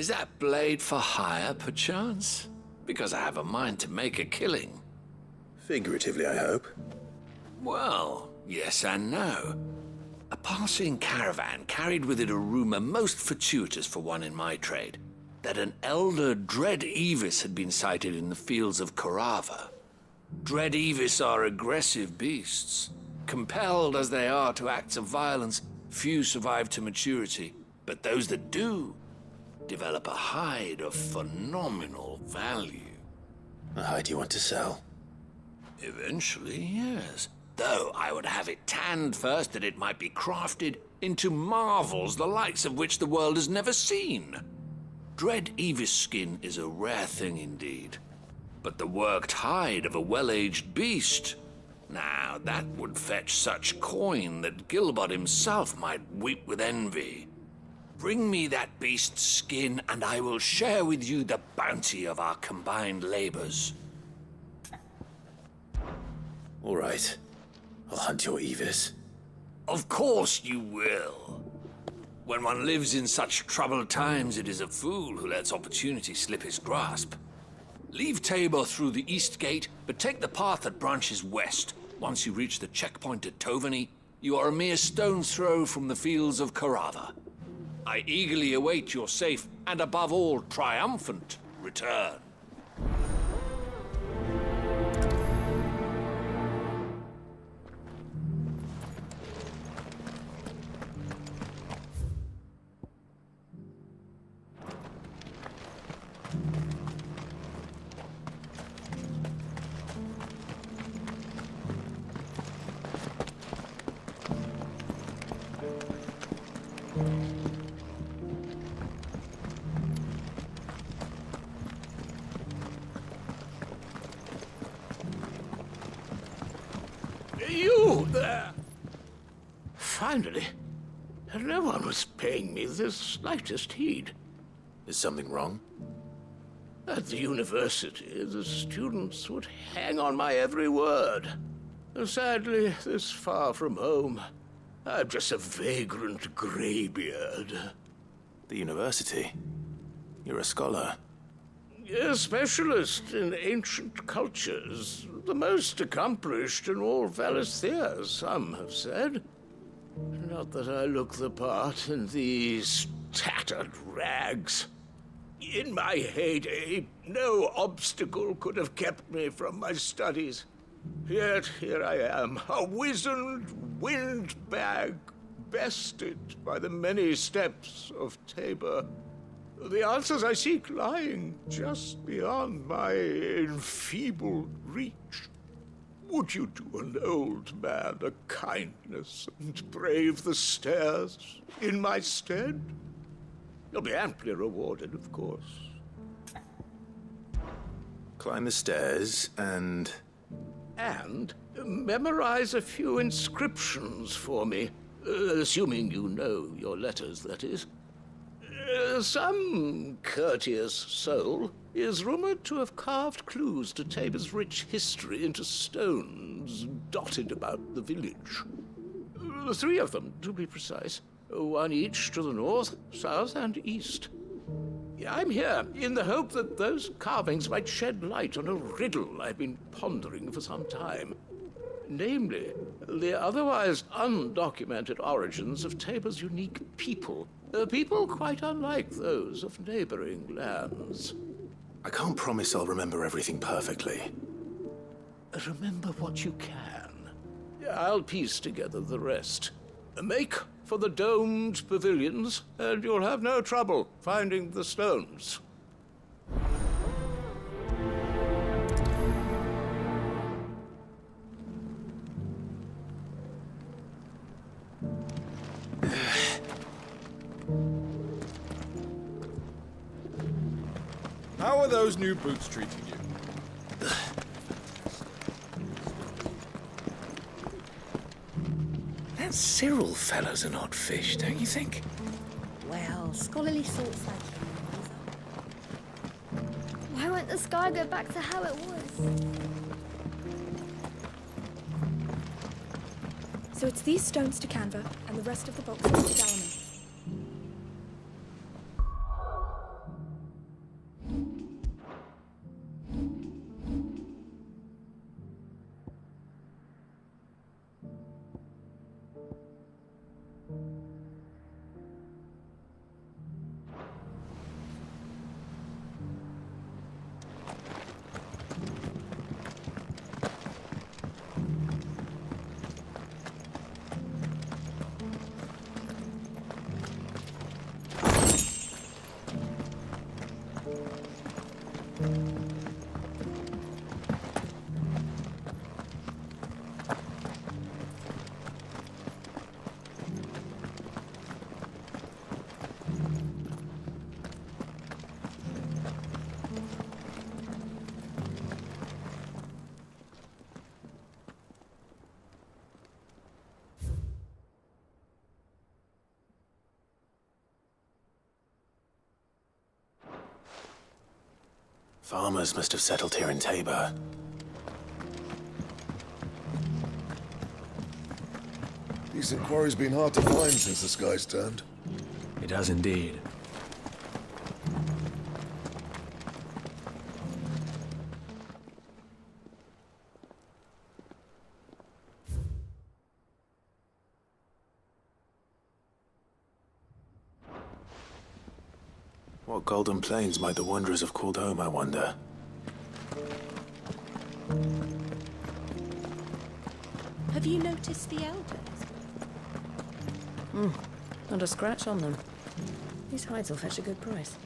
Is that blade for hire, perchance? Because I have a mind to make a killing. Figuratively, I hope. Well, yes and no. A passing caravan carried with it a rumor most fortuitous for one in my trade, that an elder Dread Evis had been sighted in the fields of Korava. Dread Evis are aggressive beasts. Compelled as they are to acts of violence, few survive to maturity, but those that do develop a hide of phenomenal value. A hide you want to sell? Eventually, yes. Though I would have it tanned first that it might be crafted into marvels the likes of which the world has never seen. Dread Evis skin is a rare thing indeed. But the worked hide of a well-aged beast, now that would fetch such coin that Gilbert himself might weep with envy. Bring me that beast's skin, and I will share with you the bounty of our combined labors. All right. I'll hunt your Evis. Of course you will. When one lives in such troubled times, it is a fool who lets opportunity slip his grasp. Leave Tabor through the east gate, but take the path that branches west. Once you reach the checkpoint at Tovany, you are a mere stone's throw from the fields of Korava. I eagerly await your safe, and above all, triumphant return. You there! Finally, no one was paying me the slightest heed. Is something wrong? At the university, the students would hang on my every word. Sadly, this far from home, I'm just a vagrant greybeard. The university? You're a scholar. A specialist in ancient cultures. The most accomplished in all Valisthea, some have said. Not that I look the part in these tattered rags. In my heyday, no obstacle could have kept me from my studies. Yet here I am, a wizened windbag, bested by the many steps of Tabor. The answers I seek lying just beyond my enfeebled reach. Would you do an old man a kindness and brave the stairs in my stead? You'll be amply rewarded, of course. Climb the stairs and... And memorize a few inscriptions for me, assuming you know your letters, that is. Some courteous soul is rumored to have carved clues to Tabor's rich history into stones dotted about the village. 3 of them, to be precise. 1 each to the north, south, and east. I'm here in the hope that those carvings might shed light on a riddle I've been pondering for some time. Namely, the otherwise undocumented origins of Tabor's unique people. People quite unlike those of neighboring lands. I can't promise I'll remember everything perfectly. Remember what you can. I'll piece together the rest. Make for the domed pavilions, and you'll have no trouble finding the stones. How are those new boots treating you? That Cyril fellow's an odd fish, don't you think? Well, scholarly sorts like him. Why won't the sky go back to how it was? So it's these stones to Canva and the rest of the boxes to Dalamy. Farmers must have settled here in Tabor. Decent quarry's been hard to find since the sky's turned. It has indeed. What golden plains might the wanderers have called home, I wonder? Have you noticed the elders? Not a scratch on them. These hides will fetch a good price.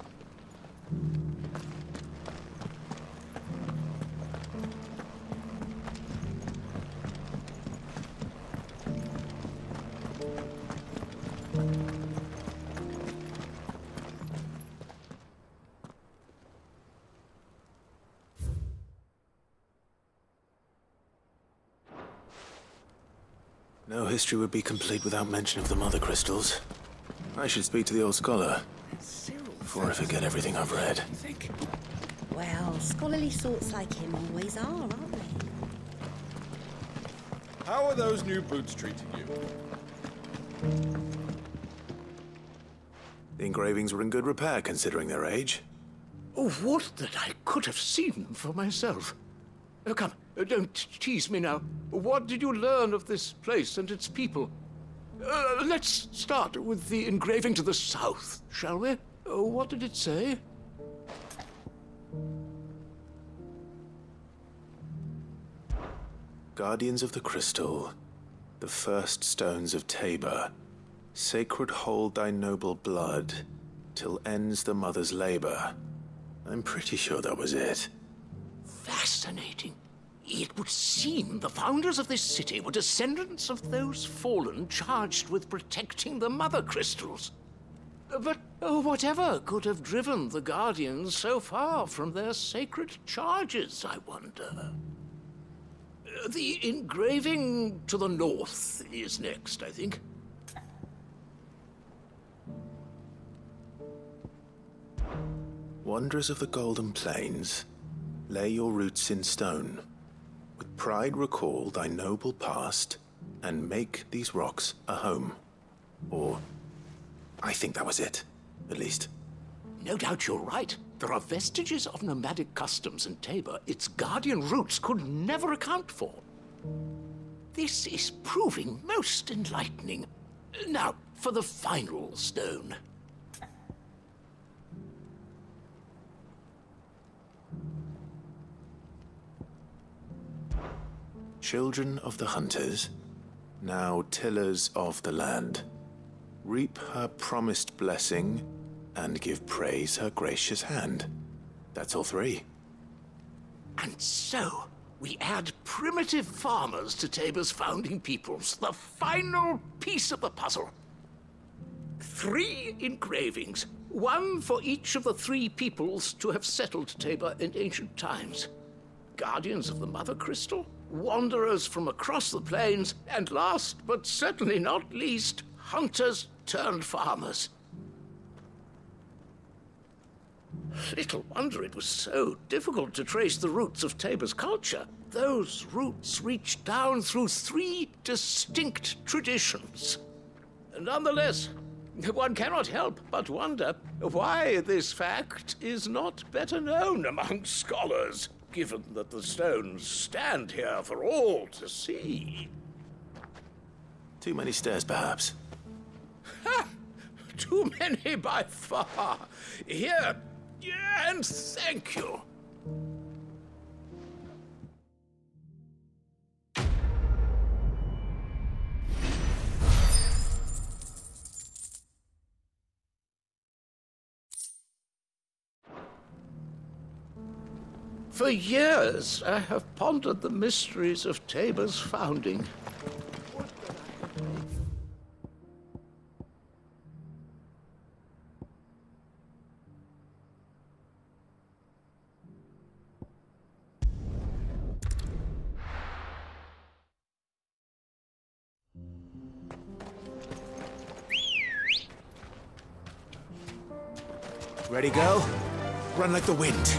No history would be complete without mention of the mother crystals. I should speak to the old scholar before I forget everything I've read. Well, scholarly sorts like him always are, aren't they? How are those new boots treating you? The engravings were in good repair considering their age. Oh, would that I could have seen them for myself. Oh, come, don't tease me now. What did you learn of this place and its people? Let's start with the engraving to the south, shall we? What did it say? Guardians of the Crystal, the first stones of Tabor, sacred hold thy noble blood, till ends the mother's labor. I'm pretty sure that was it. Fascinating. It would seem the founders of this city were descendants of those fallen charged with protecting the mother crystals. But whatever could have driven the Guardians so far from their sacred charges, I wonder? The engraving to the north is next, I think. Wanderers of the Golden Plains, lay your roots in stone. With pride recall thy noble past, and make these rocks a home. Or, I think that was it, at least. No doubt you're right. There are vestiges of nomadic customs in Tabor its guardian roots could never account for. This is proving most enlightening. Now, for the final stone. Children of the hunters, now tillers of the land, reap her promised blessing and give praise her gracious hand. That's all three. And so, we add primitive farmers to Tabor's founding peoples, the final piece of the puzzle. 3 engravings, one for each of the 3 peoples to have settled Tabor in ancient times. Guardians of the Mother Crystal, wanderers from across the plains, and last but certainly not least, hunters turned farmers. Little wonder it was so difficult to trace the roots of Tabor's culture. Those roots reach down through 3 distinct traditions. Nonetheless, one cannot help but wonder why this fact is not better known among scholars, given that the stones stand here for all to see. Too many stairs, perhaps. Ha! Too many by far. Here, and thank you. For years, I have pondered the mysteries of Tabor's founding. Ready, go? Run like the wind.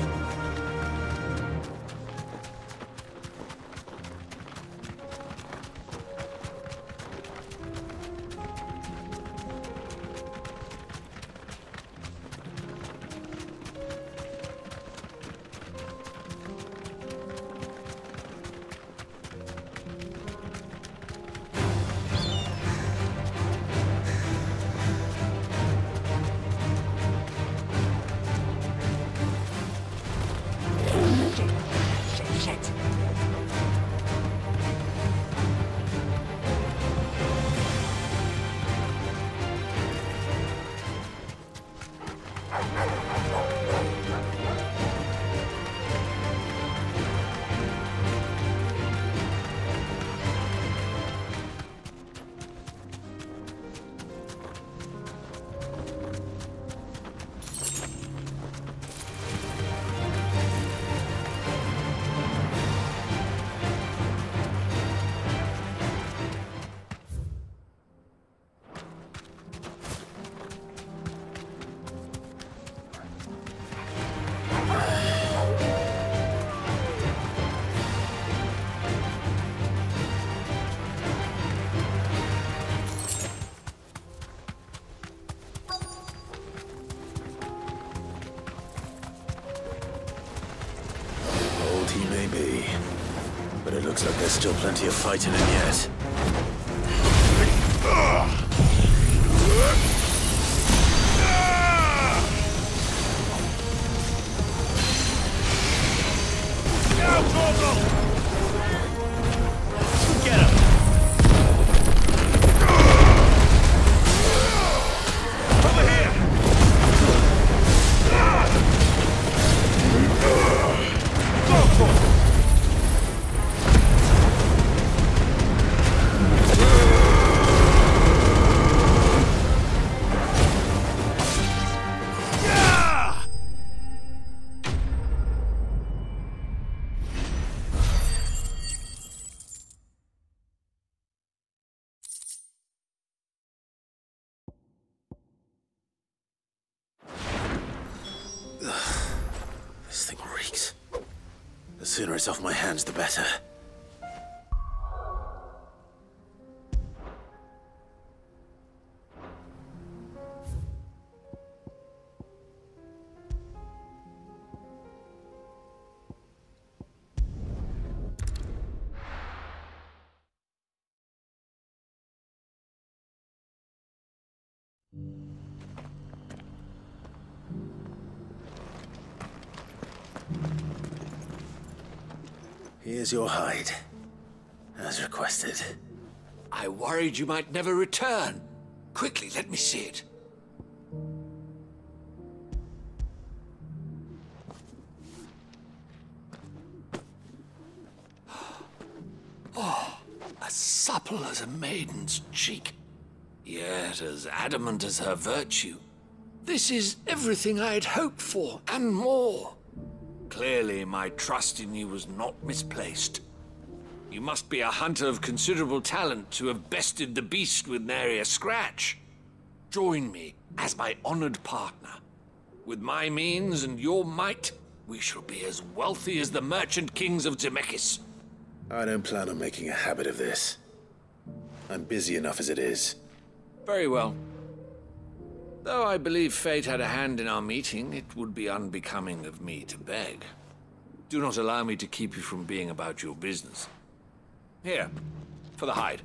Still plenty of fighting in yet. Get him! Over here! Go for it! This thing reeks. The sooner it's off my hands, the better. Here's your hide, as requested. I worried you might never return. Quickly, let me see it. Oh, as supple as a maiden's cheek, yet as adamant as her virtue. This is everything I had hoped for, and more. Clearly, my trust in you was not misplaced. You must be a hunter of considerable talent to have bested the beast with nary a scratch. Join me as my honored partner. With my means and your might, we shall be as wealthy as the merchant kings of Zemeckis. I don't plan on making a habit of this. I'm busy enough as it is. Very well. Though I believe fate had a hand in our meeting, it would be unbecoming of me to beg. Do not allow me to keep you from being about your business. Here, for the hide.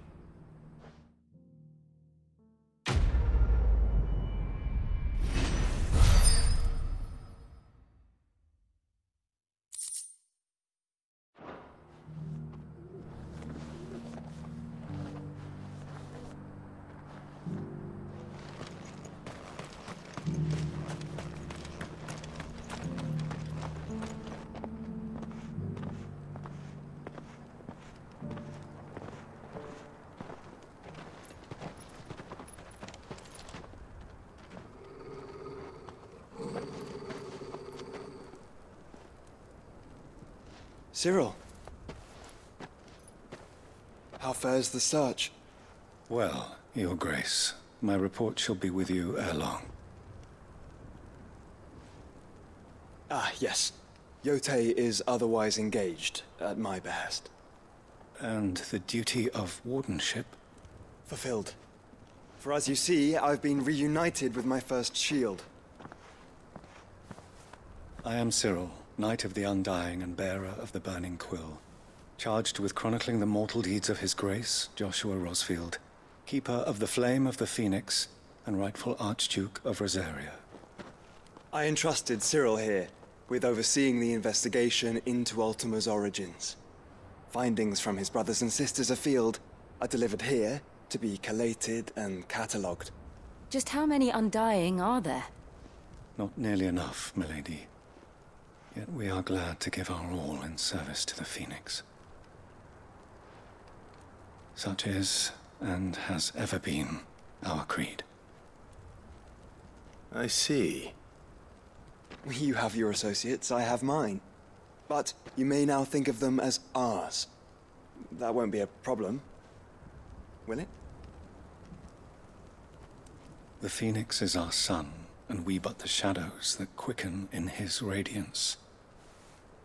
Cyril. How fares the search? Well, Your Grace, my report shall be with you ere long. Ah, yes. Yotei is otherwise engaged, at my behest. And the duty of wardenship? Fulfilled. For as you see, I've been reunited with my first shield. I am Cyril, Knight of the Undying and bearer of the Burning Quill, charged with chronicling the mortal deeds of His Grace, Joshua Rosfield, Keeper of the Flame of the Phoenix, and rightful Archduke of Rosaria. I entrusted Cyril here with overseeing the investigation into Ultima's origins. Findings from his brothers and sisters afield are delivered here to be collated and catalogued. Just how many Undying are there? Not nearly enough, milady. Yet we are glad to give our all in service to the Phoenix. Such is, and has ever been, our creed. I see. You have your associates, I have mine. But you may now think of them as ours. That won't be a problem, will it? The Phoenix is our sun, and we but the shadows that quicken in his radiance.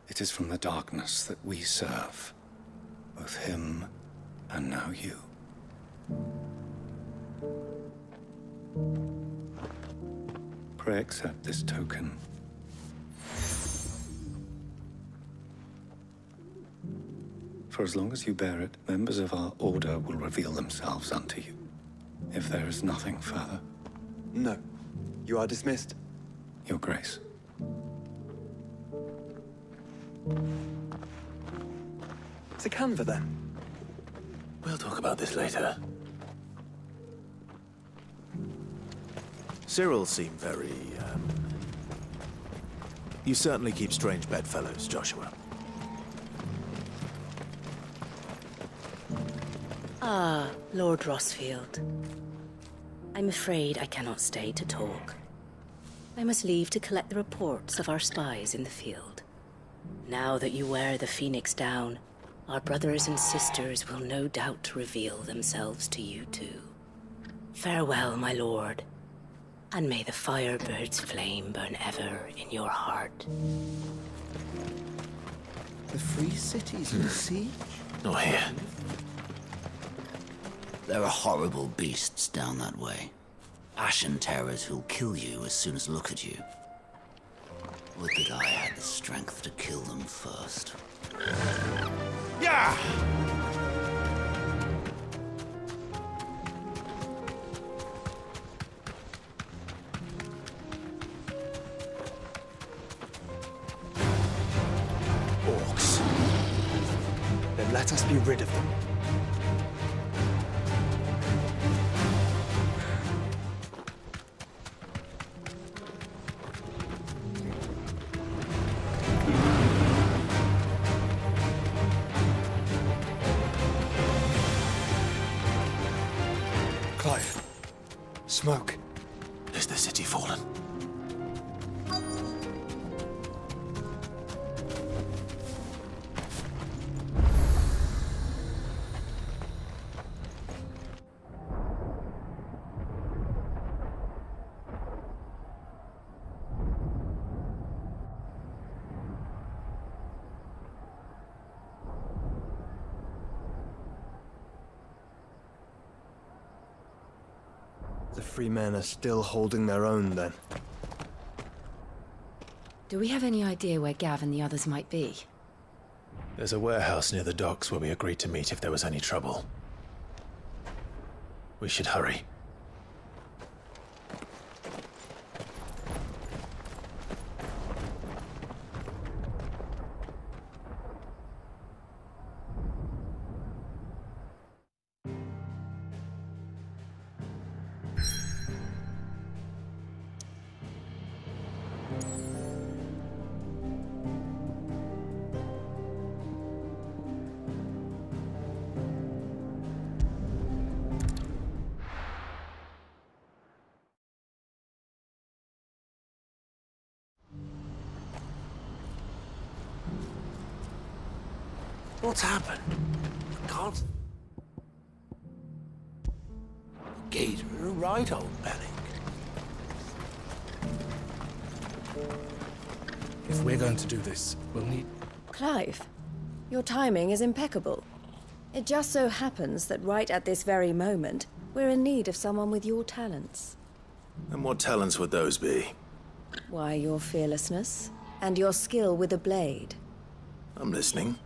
It is from the darkness that we serve, both him and now you. Pray accept this token. For as long as you bear it, members of our order will reveal themselves unto you. If there is nothing further. No. You are dismissed. Your Grace. To Canva, then? We'll talk about this later. Cyril seemed very, You certainly keep strange bedfellows, Joshua. Ah, Lord Rosfield. I'm afraid I cannot stay to talk. I must leave to collect the reports of our spies in the field. Now that you wear the Phoenix down, our brothers and sisters will no doubt reveal themselves to you too. Farewell, my lord, and may the Firebird's flame burn ever in your heart. The Free City's in siege? Not here. There are horrible beasts down that way. Ashen terrors who'll kill you as soon as look at you. Would that I had the strength to kill them first. Yeah! Orcs. Then let us be rid of them. Clive. Smoke. Is the city fallen? The free men are still holding their own, then. Do we have any idea where Gav and the others might be? There's a warehouse near the docks where we agreed to meet if there was any trouble. We should hurry. What's happened? Can't... Gator, right, old Panic. If we're going to do this, we'll need... Clive, your timing is impeccable. It just so happens that right at this very moment, we're in need of someone with your talents. And what talents would those be? Why, your fearlessness, and your skill with a blade. I'm listening.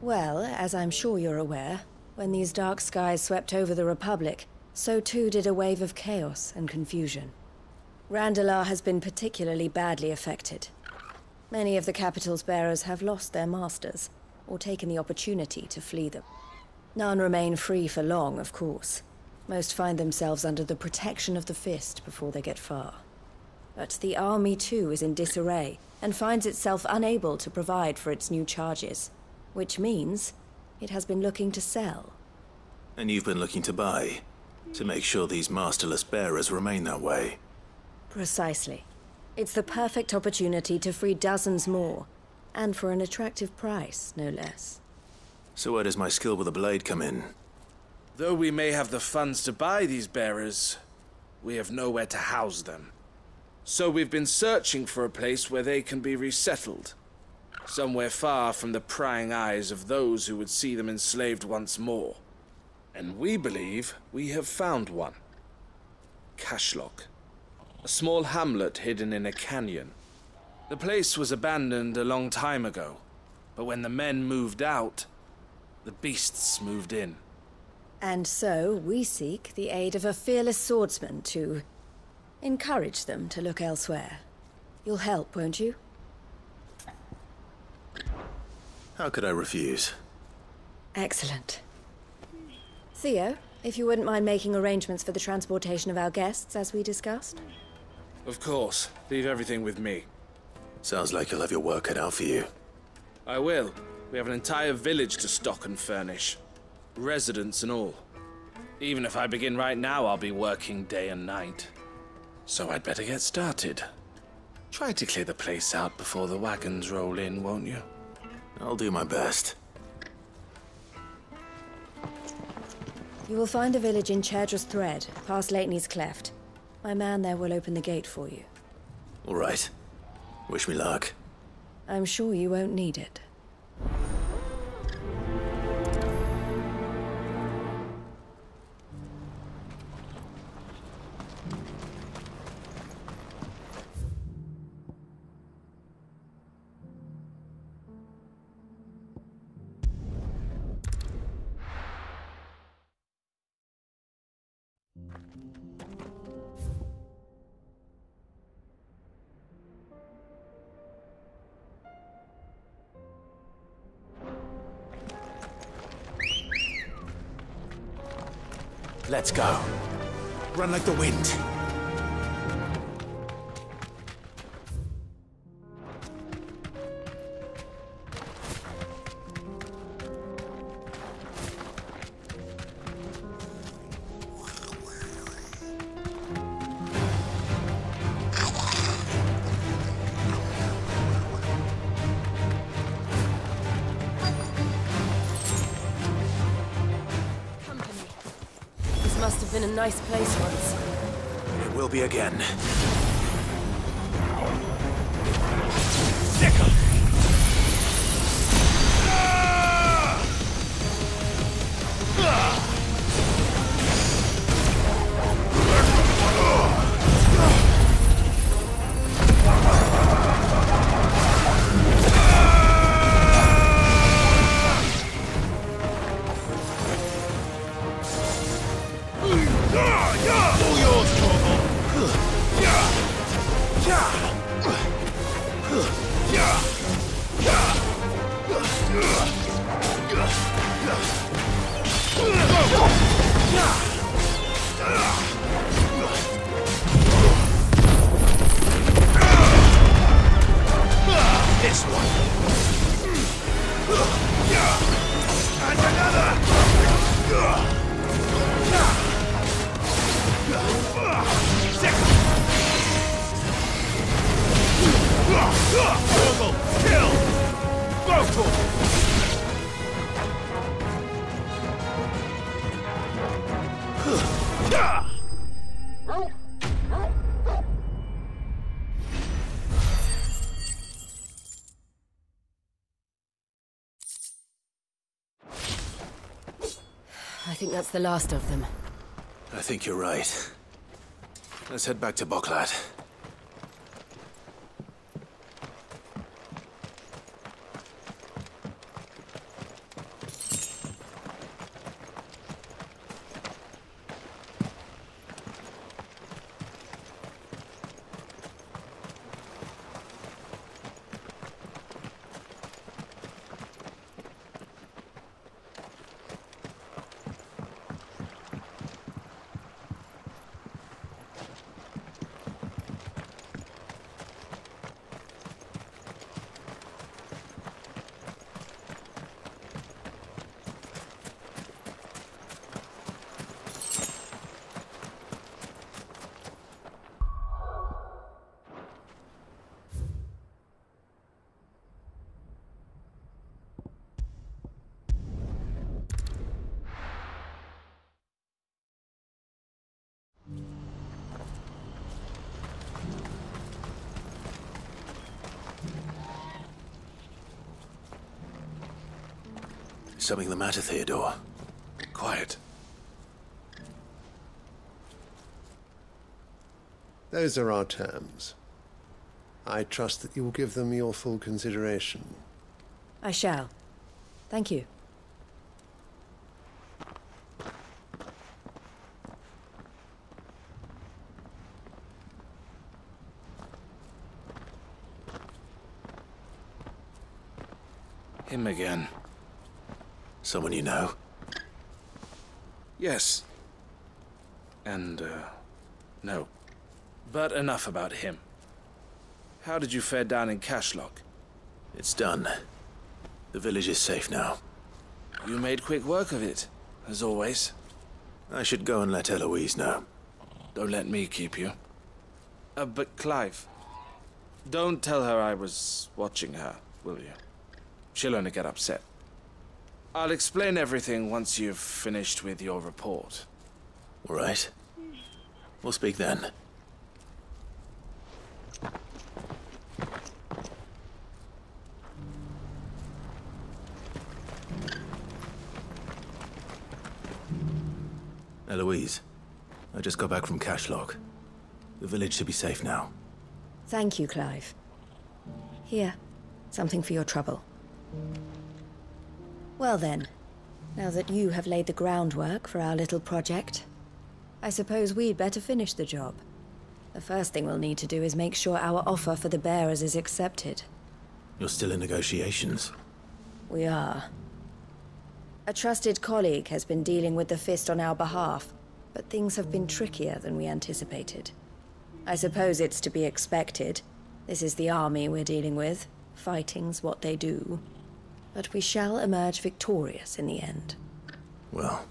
Well, as I'm sure you're aware, when these dark skies swept over the Republic, so too did a wave of chaos and confusion. Randalar has been particularly badly affected. Many of the capital's bearers have lost their masters, or taken the opportunity to flee them. None remain free for long, of course. Most find themselves under the protection of the Fist before they get far. But the army too is in disarray, and finds itself unable to provide for its new charges. Which means it has been looking to sell. And you've been looking to buy, to make sure these masterless bearers remain that way. Precisely. It's the perfect opportunity to free dozens more, and for an attractive price, no less. So where does my skill with a blade come in? Though we may have the funds to buy these bearers, we have nowhere to house them. So we've been searching for a place where they can be resettled. Somewhere far from the prying eyes of those who would see them enslaved once more. And we believe we have found one. Cashlock. A small hamlet hidden in a canyon. The place was abandoned a long time ago, but when the men moved out, The beasts moved in. And so we seek the aid of a fearless swordsman to encourage them to look elsewhere. You'll help, won't you? How could I refuse? Excellent. Theo, if you wouldn't mind making arrangements for the transportation of our guests, as we discussed. Of course. Leave everything with me. Sounds like you'll have your work cut out for you. I will. We have an entire village to stock and furnish. Residents and all. Even if I begin right now, I'll be working day and night. So I'd better get started. Try to clear the place out before the wagons roll in, won't you? I'll do my best. You will find a village in Chairdra's Thread, past Lateney's Cleft. My man there will open the gate for you. All right. Wish me luck. I'm sure you won't need it. Let's go. Run like the wind. Must have been a nice place once. It will be again. This one. And another. Double kill. Vocal. I think that's the last of them. I think you're right. Let's head back to Boklat. Something the matter, Theodore? Quiet. Those are our terms. I trust that you will give them your full consideration. I shall. Thank you. Him again. Someone you know? Yes. And, no. But enough about him. How did you fare down in Cashlock? It's done. The village is safe now. You made quick work of it, as always. I should go and let Eloise know. Don't let me keep you. But Clive, don't tell her I was watching her, will you? She'll only get upset. I'll explain everything once you've finished with your report. All right. We'll speak then. Eloise, I just got back from Cashlock. The village should be safe now. Thank you, Clive. Here, something for your trouble. Well then, now that you have laid the groundwork for our little project, I suppose we'd better finish the job. The first thing we'll need to do is make sure our offer for the bearers is accepted. You're still in negotiations? We are. A trusted colleague has been dealing with the Fist on our behalf, but things have been trickier than we anticipated. I suppose it's to be expected. This is the army we're dealing with. Fighting's what they do. But we shall emerge victorious in the end. Well,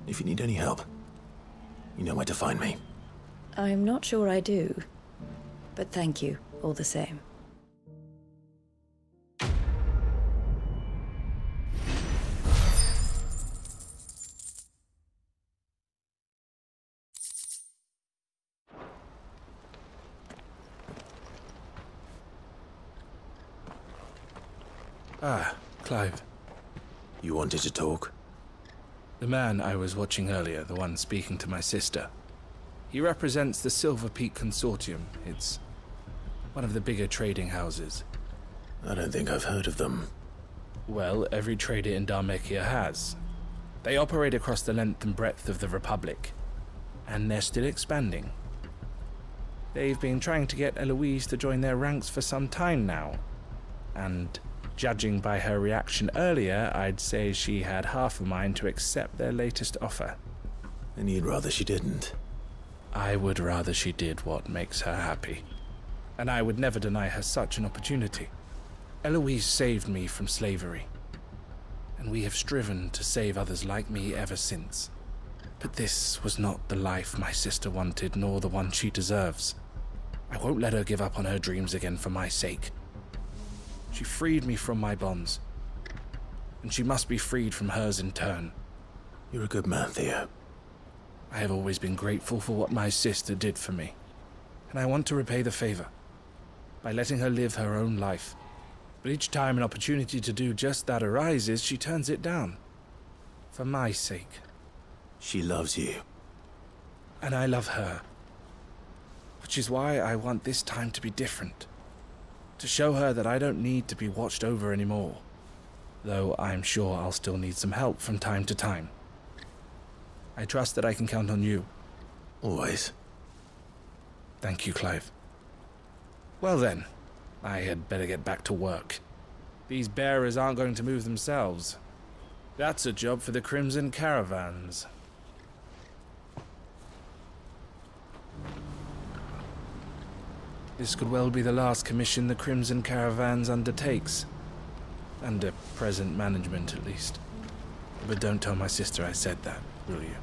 if you need any help, you know where to find me. I'm not sure I do, but thank you all the same. Ah, Clive. You wanted to talk? The man I was watching earlier, the one speaking to my sister. He represents the Silver Peak Consortium. It's one of the bigger trading houses. I don't think I've heard of them. Well, every trader in Dharmekia has. They operate across the length and breadth of the Republic, and they're still expanding. They've been trying to get Eloise to join their ranks for some time now, and judging by her reaction earlier, I'd say she had half a mind to accept their latest offer. And you'd rather she didn't? I would rather she did what makes her happy. And I would never deny her such an opportunity. Eloise saved me from slavery, and we have striven to save others like me ever since. But this was not the life my sister wanted, nor the one she deserves. I won't let her give up on her dreams again for my sake. She freed me from my bonds, and she must be freed from hers in turn. You're a good man, Theo. I have always been grateful for what my sister did for me, and I want to repay the favor by letting her live her own life. But each time an opportunity to do just that arises, she turns it down. For my sake. She loves you. And I love her. Which is why I want this time to be different. To show her that I don't need to be watched over anymore. Though I'm sure I'll still need some help from time to time. I trust that I can count on you. Always. Thank you, Clive. Well then, I had better get back to work. These bearers aren't going to move themselves. That's a job for the Crimson Caravans. This could well be the last commission the Crimson Caravans undertakes. Under present management, at least. But don't tell my sister I said that, will you?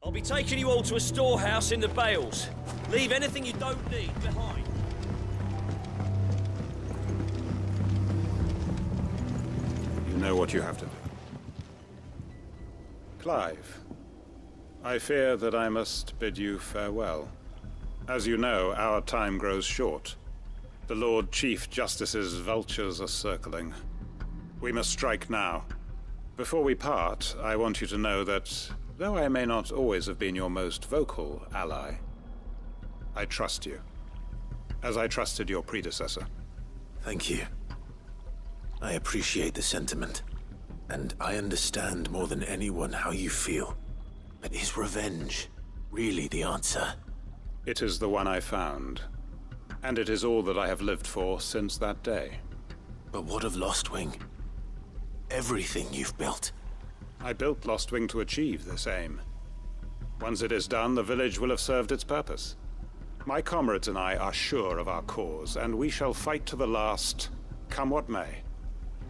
I'll be taking you all to a storehouse in the Bales. Leave anything you don't need behind. You know what you have to do. Clive, I fear that I must bid you farewell. As you know, our time grows short. The Lord Chief Justice's vultures are circling. We must strike now. Before we part, I want you to know that though I may not always have been your most vocal ally, I trust you. as I trusted your predecessor. Thank you. I appreciate the sentiment, and I understand more than anyone how you feel. But is revenge really the answer? It is the one I found, and it is all that I have lived for since that day. But what of Lostwing? Everything you've built. I built Lostwing to achieve this aim. Once it is done, the village will have served its purpose. My comrades and I are sure of our cause, and we shall fight to the last, come what may.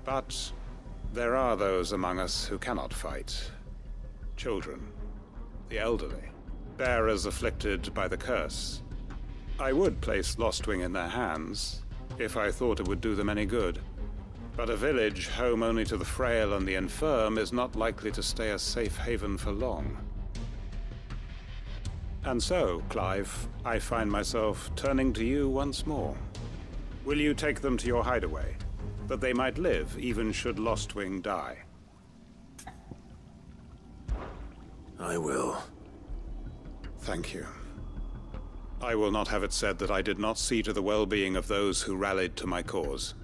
But there are those among us who cannot fight. Children, the elderly, bearers afflicted by the curse. I would place Lostwing in their hands, if I thought it would do them any good. But a village home only to the frail and the infirm is not likely to stay a safe haven for long. And so, Clive, I find myself turning to you once more. Will you take them to your hideaway, that they might live even should Lostwing die? I will. Thank you. I will not have it said that I did not see to the well-being of those who rallied to my cause.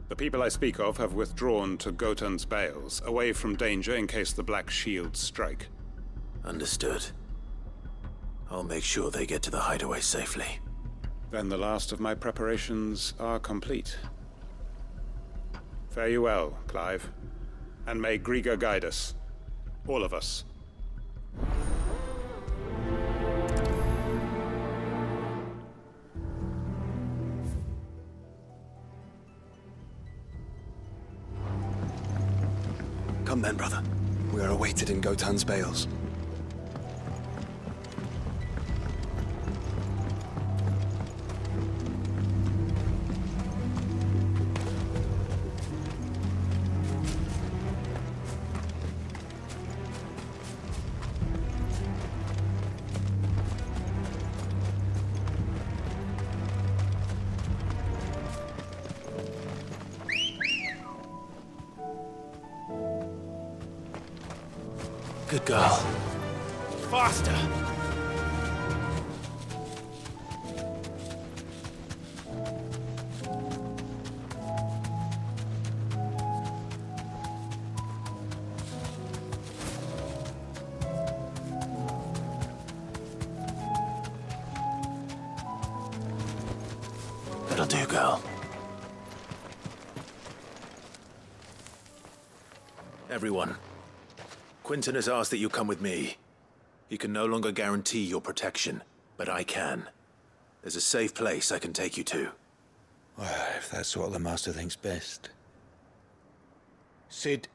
The people I speak of have withdrawn to Gotan's Bales, away from danger in case the Black Shields strike. Understood. I'll make sure they get to the hideaway safely. Then the last of my preparations are complete. Fare you well, Clive. And may Griga guide us. All of us. Come then, brother. We are awaited in Gotan's Bales. Good girl. Faster! That'll do, girl. Everyone. Quinton has asked that you come with me. He can no longer guarantee your protection, but I can. There's a safe place I can take you to. Well, if that's what the Master thinks best. Sid,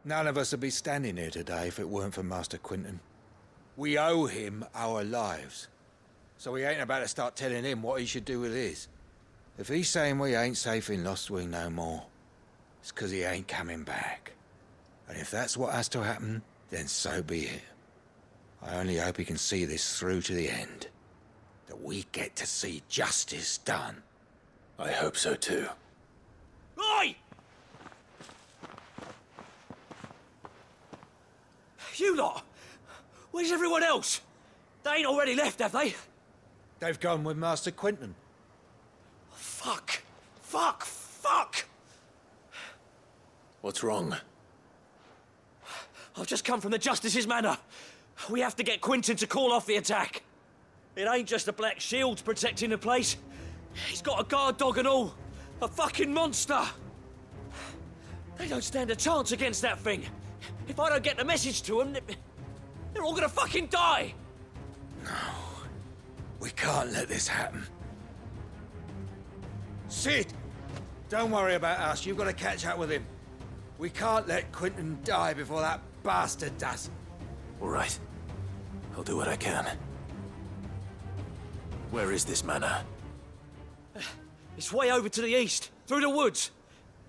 none of us would be standing here today if it weren't for Master Quinton. We owe him our lives. So we ain't about to start telling him what he should do with his. If he's saying we ain't safe in Lostwing no more, it's 'cause he ain't coming back. And if that's what has to happen, then so be it. I only hope he can see this through to the end. That we get to see justice done. I hope so too. Oi! You lot! Where's everyone else? They ain't already left, have they? They've gone with Master Quinton. Fuck! Fuck! Fuck! What's wrong? I've just come from the Justice's manor. We have to get Quinton to call off the attack. It ain't just the Black Shields protecting the place. He's got a guard dog and all. A fucking monster. They don't stand a chance against that thing. If I don't get the message to them, they're all gonna fucking die. No. We can't let this happen. Sid! Don't worry about us. You've got to catch up with him. We can't let Quinton die before that bastard does. All right. I'll do what I can. Where is this manor? It's way over to the east, through the woods.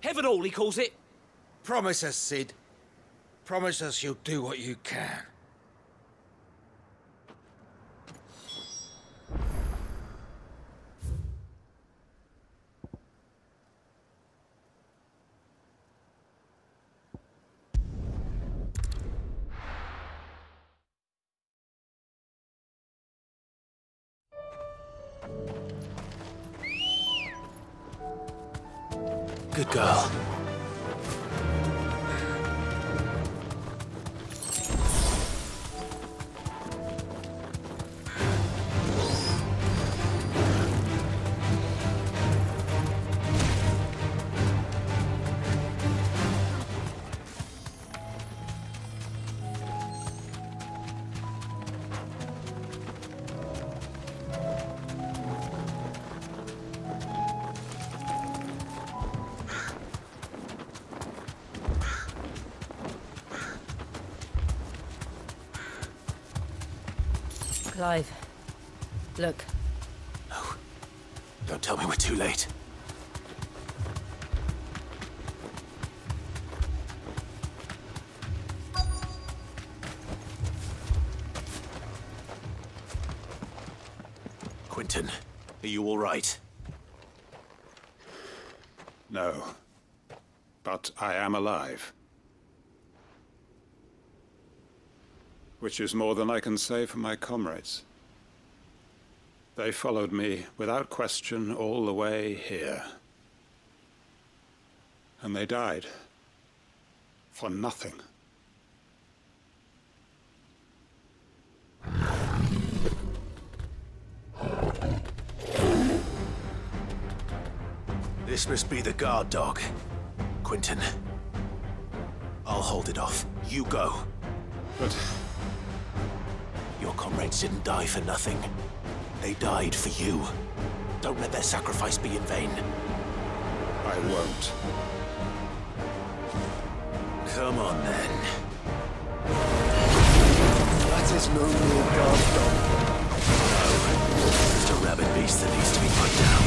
Heaven Hall, he calls it. Promise us, Sid. Promise us you'll do what you can. Good girl. Clive, look. No. Don't tell me we're too late. Quentin, are you all right? No. But I am alive. Which is more than I can say for my comrades. They followed me without question all the way here. And they died. For nothing. This must be the guard dog. Quentin. I'll hold it off. You go. But... your comrades didn't die for nothing. They died for you. Don't let their sacrifice be in vain. I won't. Come on, then. That is no more guard dog. No. Just a rabid beast that needs to be put down.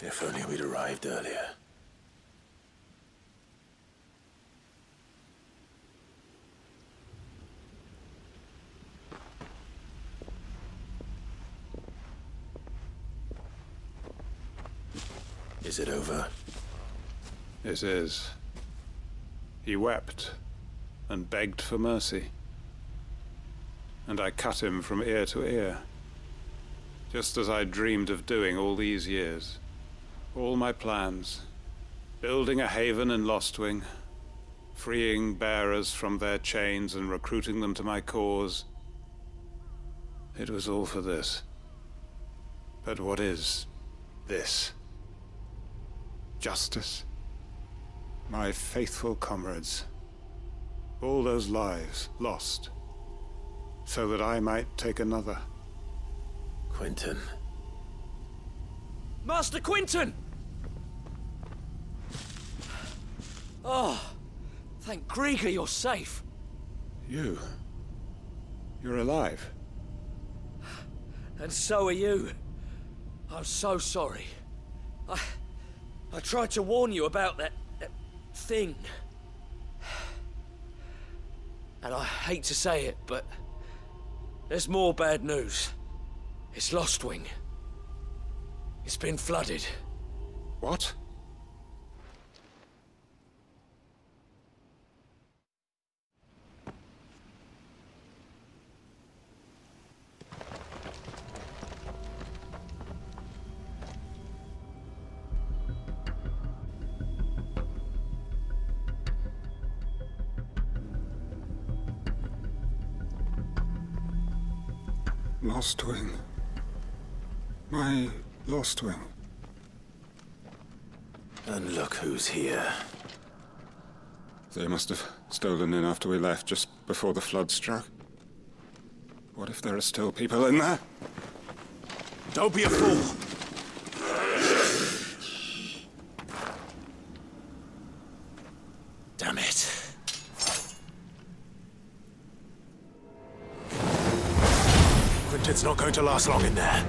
If only we'd arrived earlier. Is it over? It is. He wept and begged for mercy. And I cut him from ear to ear. Just as I dreamed of doing all these years. All my plans. Building a haven in Lostwing. Freeing bearers from their chains and recruiting them to my cause. It was all for this. But what is this? Justice? My faithful comrades. All those lives lost. So that I might take another. Quentin. Master Quentin! Oh, thank Grieger you're safe. You're alive. And so are you. I'm so sorry. I tried to warn you about that thing. And I hate to say it, but there's more bad news. It's Lostwing. It's been flooded. What? Lostwing. My Lostwing. And look who's here. They must have stolen in after we left, just before the flood struck. What if there are still people in there? Don't be a fool! Quinton's not going to last long in there.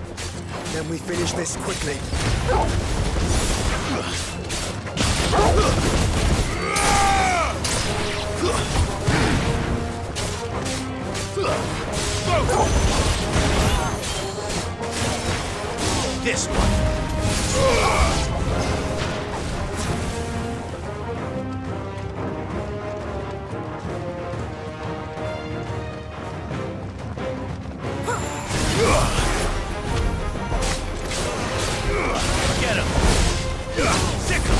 Then we finish this quickly. This one. Get him! Sick him!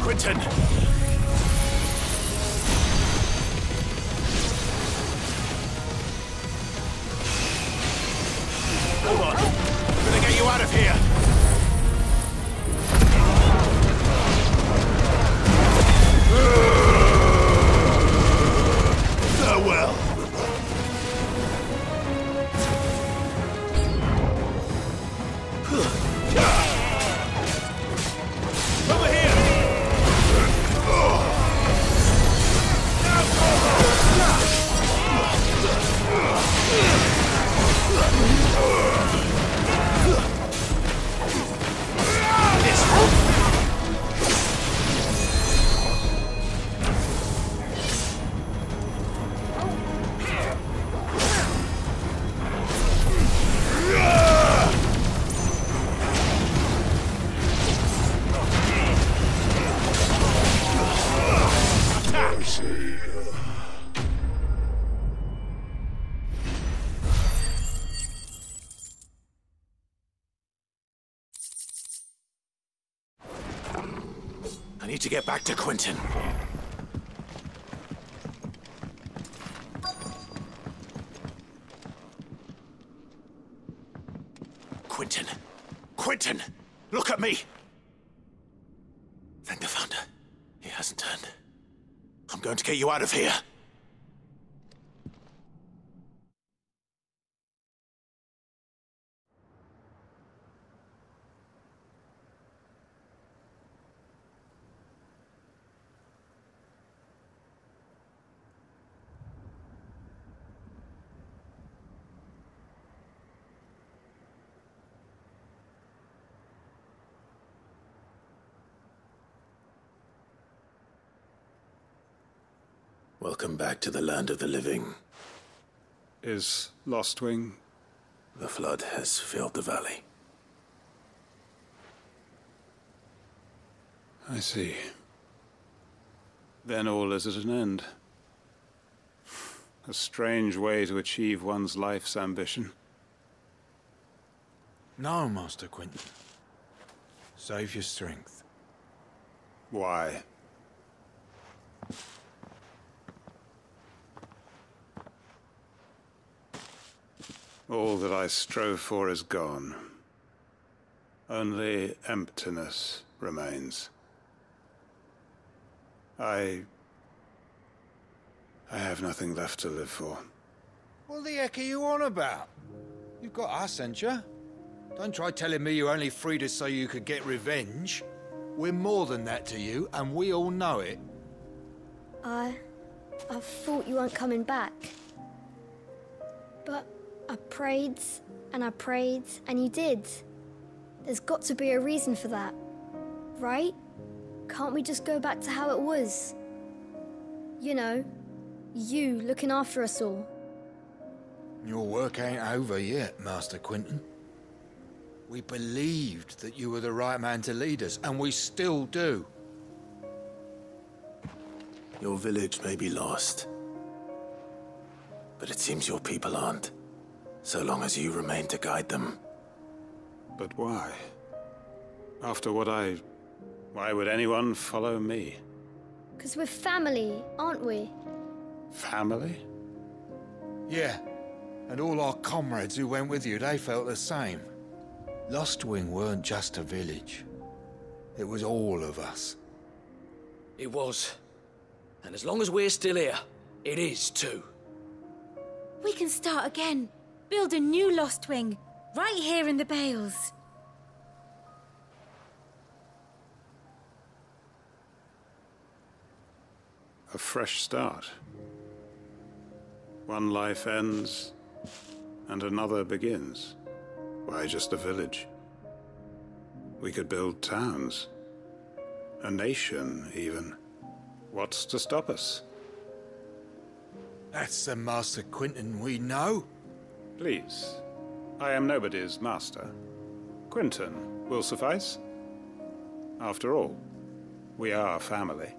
Quinton! Hold on. I'm gonna get you out of here. Farewell. Over here! I need to get back to Quinton. Quinton! Quinton! Look at me! Thank the Founder. He hasn't turned. I'm going to get you out of here. Welcome back to the land of the living. Is Lostwing? The flood has filled the valley. I see. Then all is at an end. A strange way to achieve one's life's ambition. No, Master Quinton. Save your strength. Why? All that I strove for is gone. Only emptiness remains. I have nothing left to live for. What the heck are you on about? You've got us, ain't you? Don't try telling me you only freed us so you could get revenge. We're more than that to you, and we all know it. I thought you weren't coming back. But I prayed, and you did. There's got to be a reason for that, right? Can't we just go back to how it was? You know, you looking after us all. Your work ain't over yet, Master Quinton. We believed that you were the right man to lead us, and we still do. Your village may be lost, but it seems your people aren't, so long as you remain to guide them. But why? After what why would anyone follow me? 'Cause we're family, aren't we? Family? Yeah, and all our comrades who went with you, they felt the same. Lostwing weren't just a village. It was all of us. It was. And as long as we're still here, it is too. We can start again. Build a new Lostwing, right here in the Bales. A fresh start. One life ends, and another begins. Why just a village? We could build towns. A nation, even. What's to stop us? That's the Master Quinton we know. Please. I am nobody's master. Quinton will suffice. After all, we are family.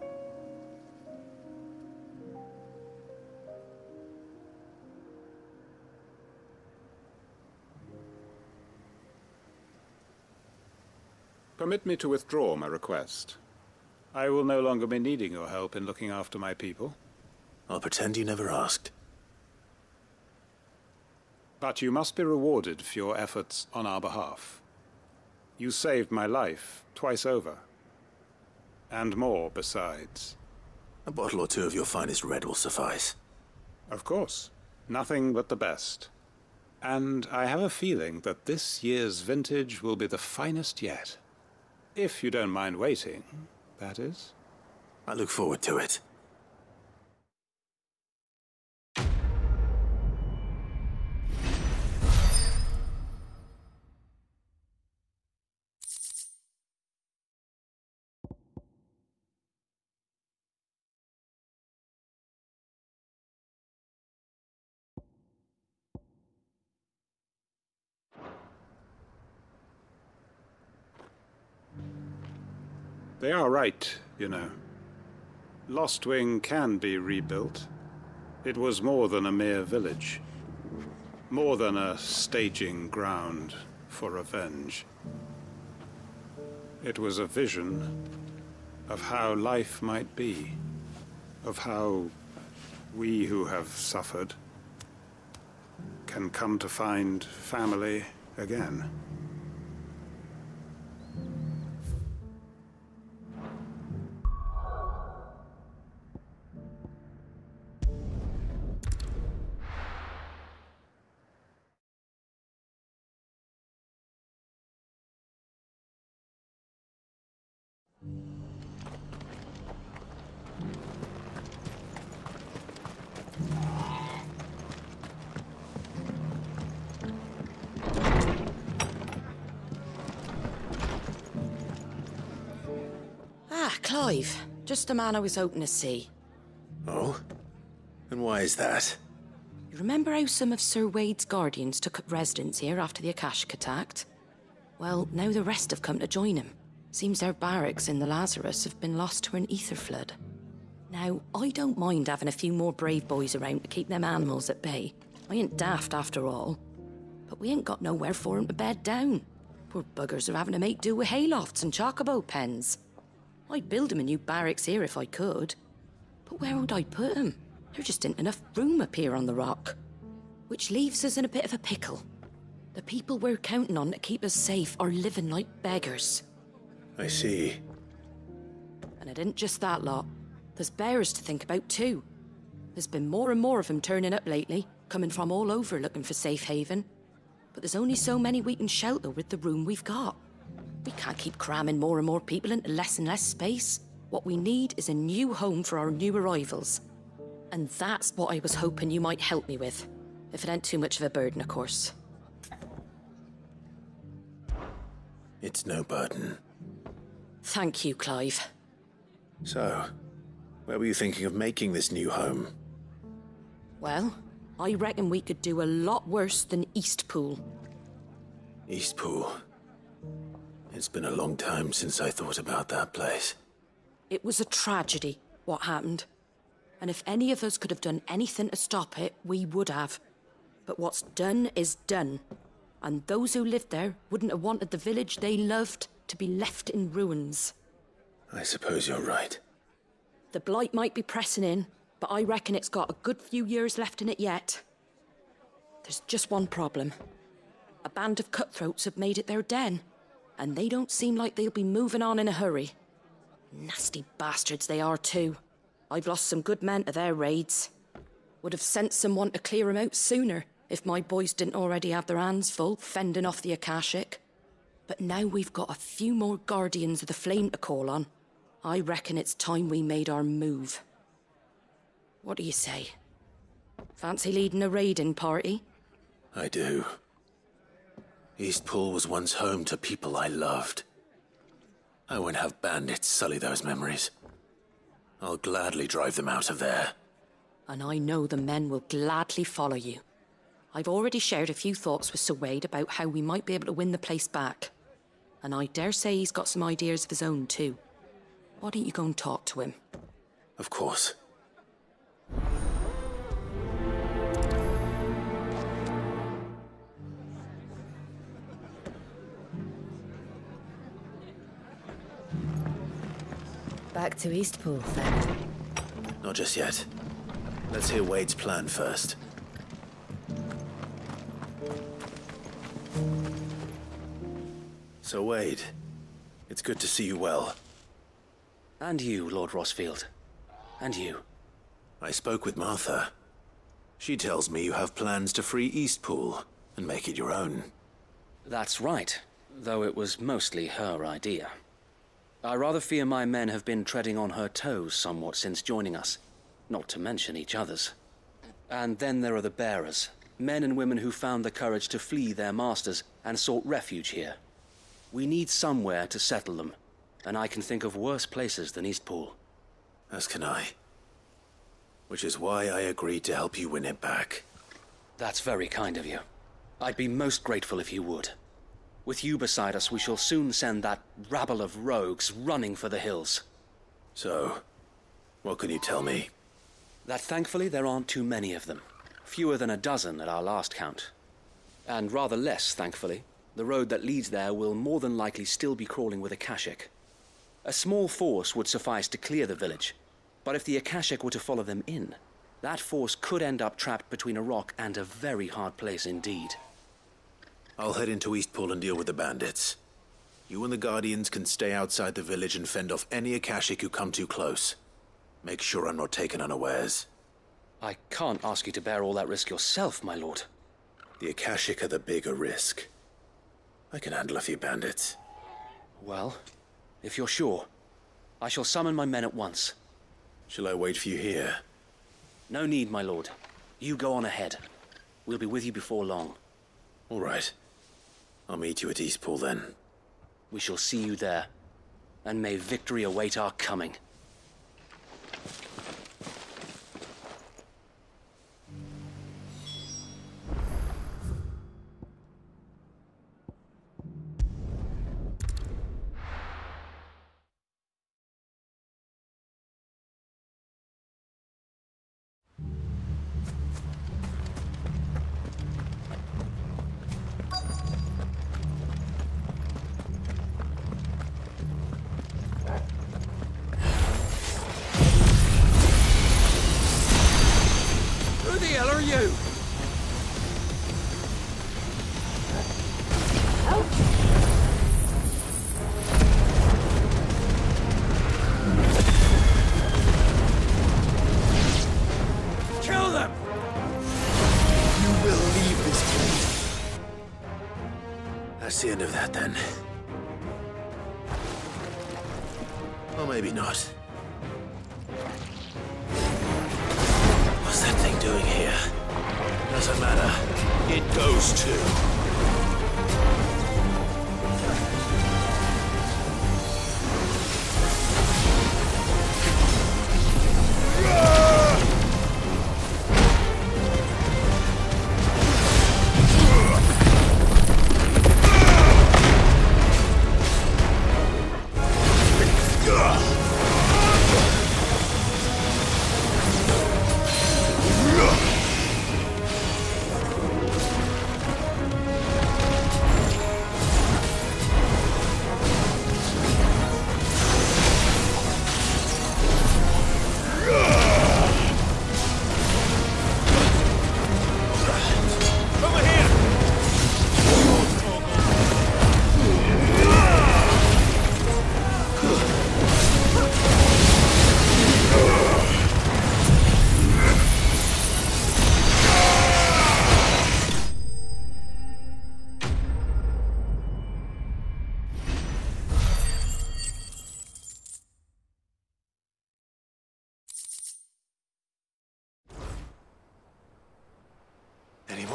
Permit me to withdraw my request. I will no longer be needing your help in looking after my people. I'll pretend you never asked. But you must be rewarded for your efforts on our behalf. You saved my life twice over. And more besides. A bottle or two of your finest red will suffice. Of course. Nothing but the best. And I have a feeling that this year's vintage will be the finest yet. If you don't mind waiting, that is. I look forward to it. They are right, you know. Lostwing can be rebuilt. It was more than a mere village. More than a staging ground for revenge. It was a vision of how life might be. Of how we who have suffered can come to find family again. Clive, just the man I was hoping to see. Oh? And why is that? You remember how some of Sir Wade's guardians took up residence here after the Akashic attacked? Well, now the rest have come to join him. Seems their barracks in the Lazarus have been lost to an ether flood. Now, I don't mind having a few more brave boys around to keep them animals at bay. I ain't daft after all. But we ain't got nowhere for 'em to bed down. Poor buggers are having to make do with haylofts and chocobo pens. I'd build 'em a new barracks here if I could. But where would I put 'em? There just ain't enough room up here on the rock. Which leaves us in a bit of a pickle. The people we're counting on to keep us safe are living like beggars. I see. And it ain't just that lot. There's bears to think about too. There's been more and more of them turning up lately, coming from all over looking for safe haven. But there's only so many we can shelter with the room we've got. We can't keep cramming more and more people into less and less space. What we need is a new home for our new arrivals. And that's what I was hoping you might help me with. If it ain't too much of a burden, of course. It's no burden. Thank you, Clive. So, where were you thinking of making this new home? Well, I reckon we could do a lot worse than Eastpool. Eastpool. It's been a long time since I thought about that place. It was a tragedy, what happened. And if any of us could have done anything to stop it, we would have. But what's done is done. And those who lived there wouldn't have wanted the village they loved to be left in ruins. I suppose you're right. The blight might be pressing in, but I reckon it's got a good few years left in it yet. There's just one problem. A band of cutthroats have made it their den, and they don't seem like they'll be moving on in a hurry. Nasty bastards they are too. I've lost some good men to their raids. Would have sent someone to clear 'em out sooner if my boys didn't already have their hands full fending off the Akashic. But now we've got a few more Guardians of the Flame to call on. I reckon it's time we made our move. What do you say? Fancy leading a raiding party? I do. Eastpool was once home to people I loved. I won't have bandits sully those memories. I'll gladly drive them out of there. And I know the men will gladly follow you. I've already shared a few thoughts with Sir Wade about how we might be able to win the place back. And I dare say he's got some ideas of his own too. Why don't you go and talk to him? Of course. Back to Eastpool, then. Not just yet. Let's hear Wade's plan first. So, Wade, it's good to see you well. And you, Lord Rosfield. And you. I spoke with Martha. She tells me you have plans to free Eastpool and make it your own. That's right, though it was mostly her idea. I rather fear my men have been treading on her toes somewhat since joining us, not to mention each other's. And then there are the bearers, men and women who found the courage to flee their masters and sought refuge here. We need somewhere to settle them, and I can think of worse places than Eastpool. As can I. Which is why I agreed to help you win it back. That's very kind of you. I'd be most grateful if you would. With you beside us, we shall soon send that rabble of rogues running for the hills. So, what can you tell me? That thankfully there aren't too many of them. Fewer than a dozen at our last count. And rather less, thankfully, the road that leads there will more than likely still be crawling with Akashic. A small force would suffice to clear the village, but if the Akashic were to follow them in, that force could end up trapped between a rock and a very hard place indeed. I'll head into Eastpool and deal with the bandits. You and the Guardians can stay outside the village and fend off any Akashic who come too close. Make sure I'm not taken unawares. I can't ask you to bear all that risk yourself, my lord. The Akashic are the bigger risk. I can handle a few bandits. Well, if you're sure, I shall summon my men at once. Shall I wait for you here? No need, my lord. You go on ahead. We'll be with you before long. All right. I'll meet you at Eastpool then. We shall see you there, and may victory await our coming. Who the hell are you? Kill them! You will leave this place. That's the end of that then. Or maybe not. What's that thing doing here? Doesn't matter. It goes too.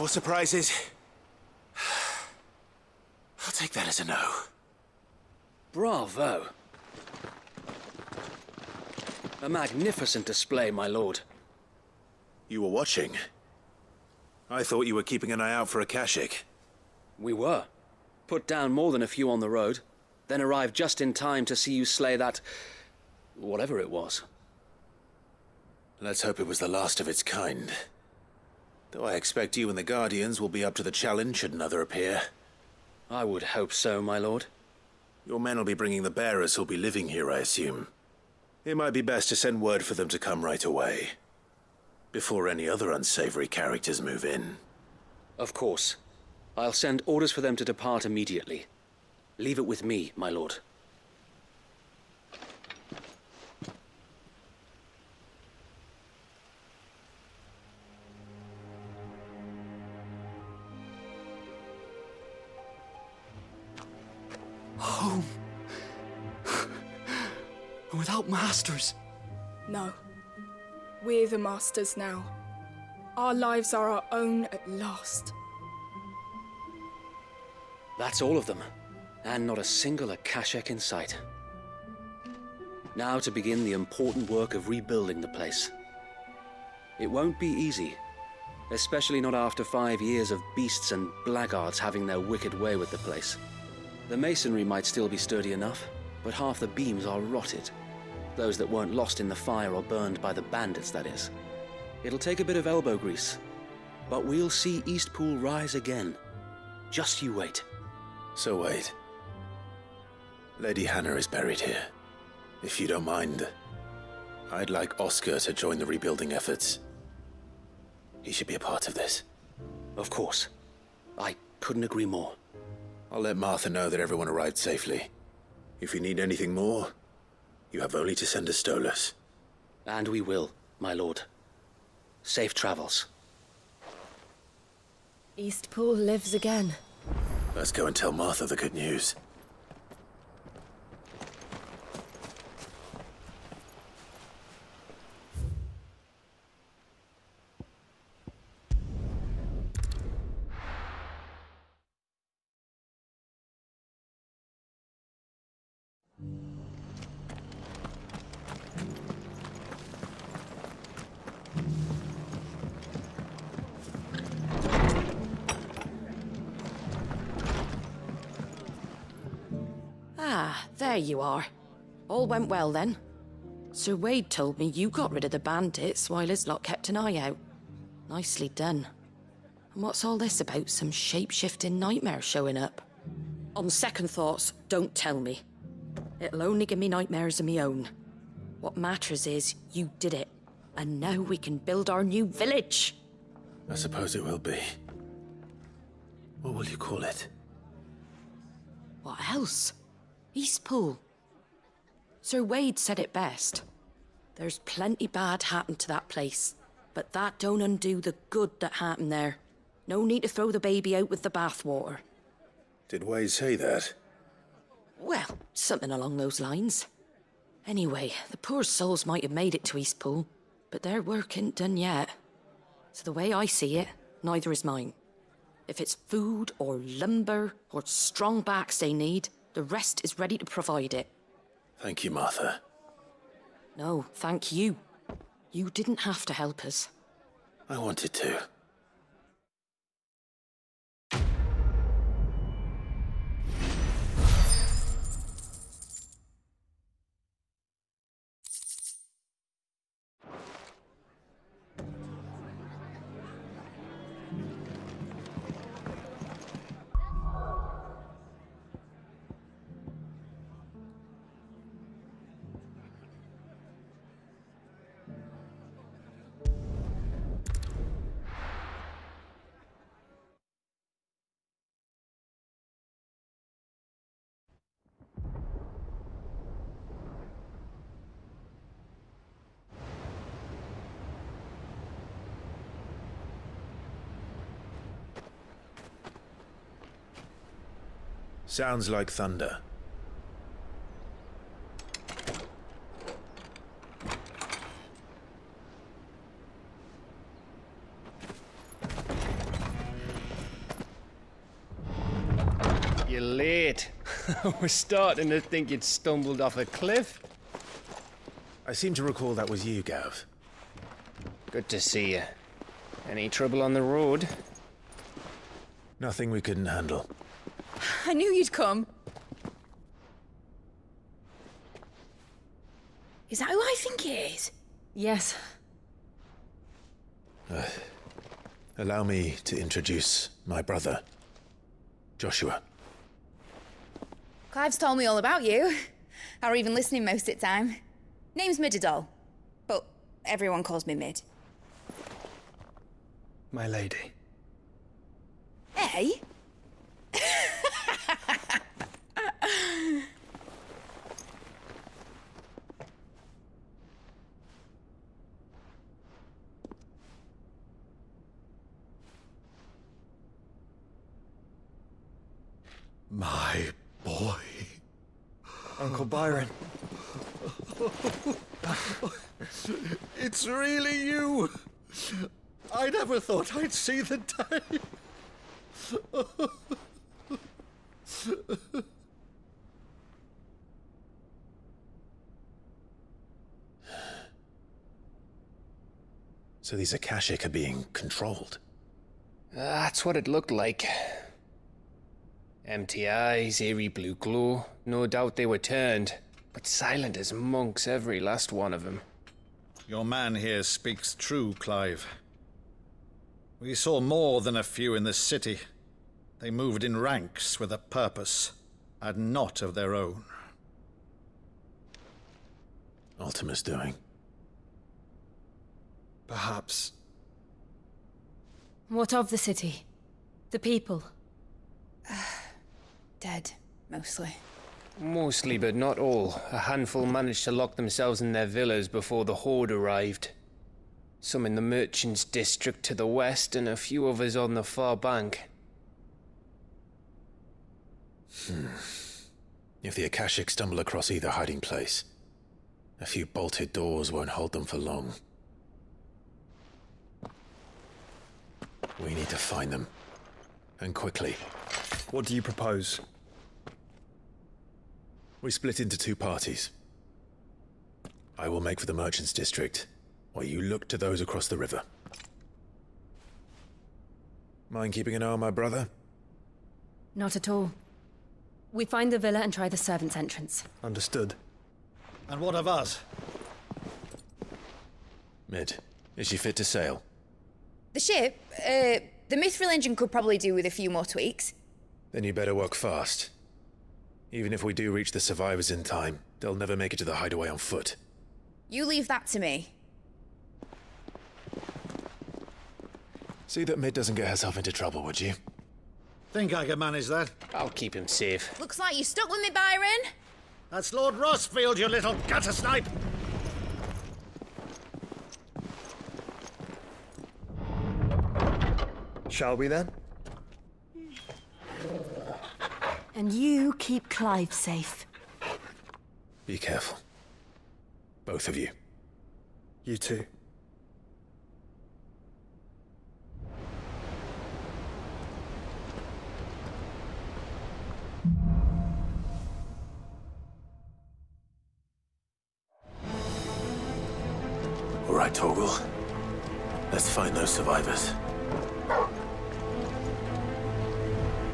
more surprises? I'll take that as a no. Bravo. A magnificent display, my lord. You were watching? I thought you were keeping an eye out for a Kashik. We were. Put down more than a few on the road, then arrived just in time to see you slay that... whatever it was. Let's hope it was the last of its kind. Though I expect you and the Guardians will be up to the challenge should another appear. I would hope so, my lord. Your men will be bringing the bearers who'll be living here, I assume. It might be best to send word for them to come right away, before any other unsavory characters move in. Of course. I'll send orders for them to depart immediately. Leave it with me, my lord. Home. Without masters. No. We're the masters now. Our lives are our own at last. That's all of them. And not a single Akashek in sight. Now to begin the important work of rebuilding the place. It won't be easy. Especially not after 5 years of beasts and blackguards having their wicked way with the place. The masonry might still be sturdy enough, but half the beams are rotted. Those that weren't lost in the fire or burned by the bandits, that is. It'll take a bit of elbow grease, but we'll see Eastpool rise again. Just you wait. So wait. Lady Hannah is buried here. If you don't mind, I'd like Oscar to join the rebuilding efforts. He should be a part of this. Of course. I couldn't agree more. I'll let Martha know that everyone arrived safely. If you need anything more, you have only to send a Stolas. And we will, my lord. Safe travels. Eastpool lives again. Let's go and tell Martha the good news. Ah, there you are. All went well then. Sir Wade told me you got rid of the bandits while his lot kept an eye out. Nicely done. And what's all this about some shape-shifting nightmare showing up? On second thoughts, don't tell me. It'll only give me nightmares of me own. What matters is you did it. And now we can build our new village. I suppose it will be. What will you call it? What else? Eastpool. Sir Wade said it best. There's plenty bad happened to that place, but that don't undo the good that happened there. No need to throw the baby out with the bathwater. Did Wade say that? Well, something along those lines. Anyway, the poor souls might have made it to Eastpool, but their work ain't done yet. So the way I see it, neither is mine. If it's food or lumber or strong backs they need, the rest is ready to provide it. Thank you, Martha. No, thank you. You didn't have to help us. I wanted to. Sounds like thunder. You're late. We're starting to think you'd stumbled off a cliff. I seem to recall that was you, Gav. Good to see you. Any trouble on the road? Nothing we couldn't handle. I knew you'd come. Is that who I think it is? Yes. Allow me to introduce my brother, Joshua. Clive's told me all about you. Or even listening most of the time. Name's Midadol, but everyone calls me Mid. My lady. Hey? My boy. Uncle Byron. It's really you. I never thought I'd see the day. So these Akashic are being controlled? That's what it looked like. Empty eyes, eerie blue glow. No doubt they were turned, but silent as monks, every last one of them. Your man here speaks true, Clive. We saw more than a few in this city. They moved in ranks with a purpose, and not of their own. Ultima's doing. Perhaps. What of the city? The people? Dead, mostly. Mostly, but not all. A handful managed to lock themselves in their villas before the Horde arrived. Some in the Merchants' District to the west, and a few others on the far bank. If the Akashic stumble across either hiding place, a few bolted doors won't hold them for long. We need to find them. And quickly. What do you propose? We split into two parties. I will make for the Merchants' District, while you look to those across the river. Mind keeping an eye on my brother? Not at all. We find the villa and try the servants' entrance. Understood. And what of us? Mid, is she fit to sail? The ship, the Mithril engine could probably do with a few more tweaks. Then you better work fast. Even if we do reach the survivors in time, they'll never make it to the hideaway on foot. You leave that to me. See that Mid doesn't get herself into trouble, would you? Think I can manage that? I'll keep him safe. Looks like you stuck with me, Byron. That's Lord Rossfield, you little gutter snipe! Shall we then? And you keep Clive safe. Be careful. Both of you. You too. All right, Torgal. Let's find those survivors.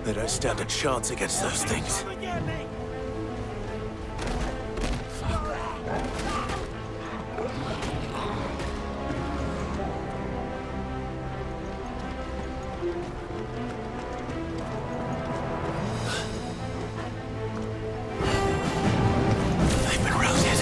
They don't stand a chance against those things. They've been routed.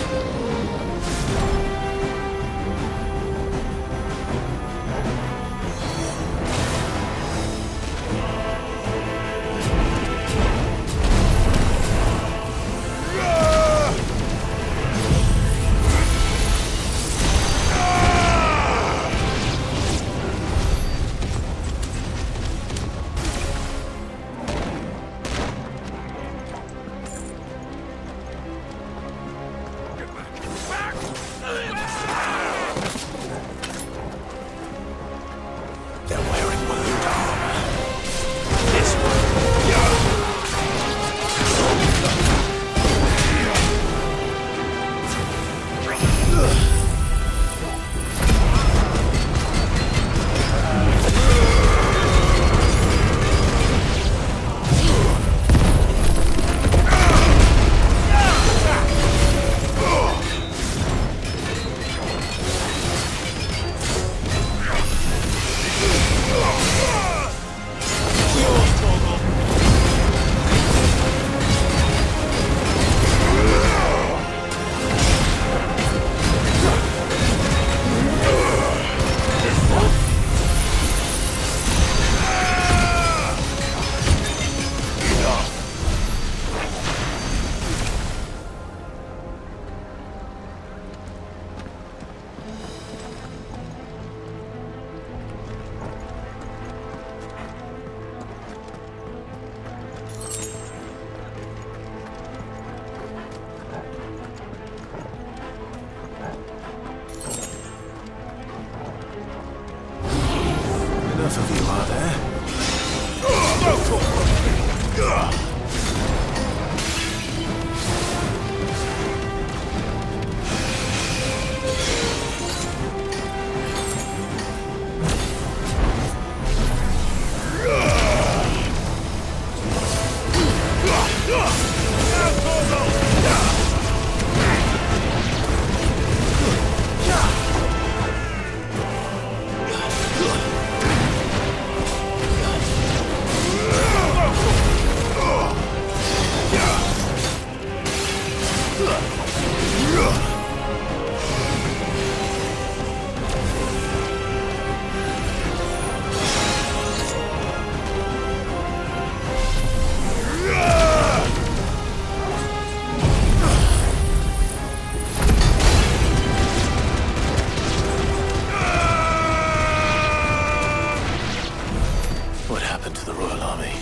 Royal Army.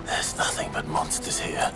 There's nothing but monsters here.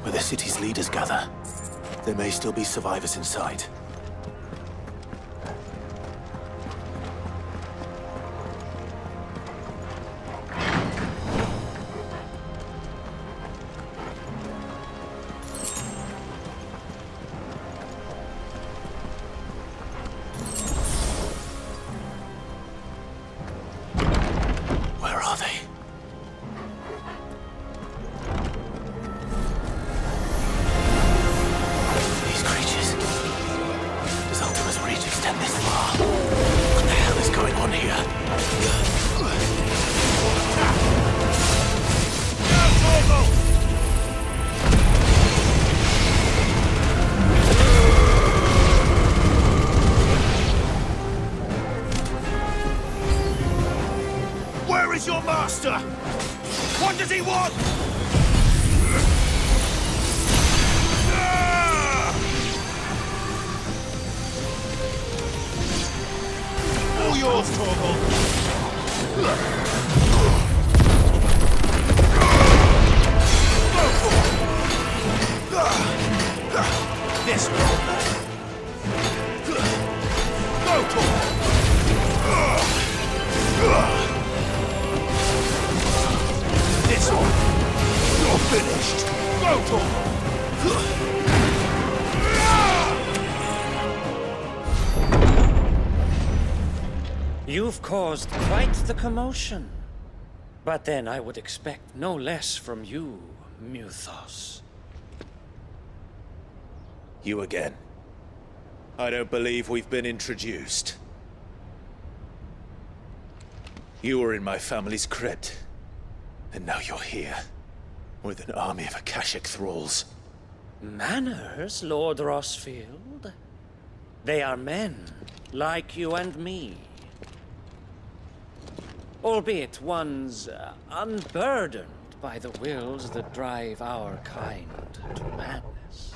Where the city's leaders gather. There may still be survivors inside. Where are they? These creatures. Does Ultima's reach extend this far? What the hell is going on here? Where is your master? What does he want? All yours, Torgal. This way. Go, Torgal. This one. You're finished. Go, Torgal. You've caused quite the commotion. But then I would expect no less from you, Muthos. You again. I don't believe we've been introduced. You were in my family's crypt. And now you're here. With an army of Akashic thralls. Manners, Lord Rosfield? They are men, like you and me. Albeit ones unburdened by the wills that drive our kind to madness.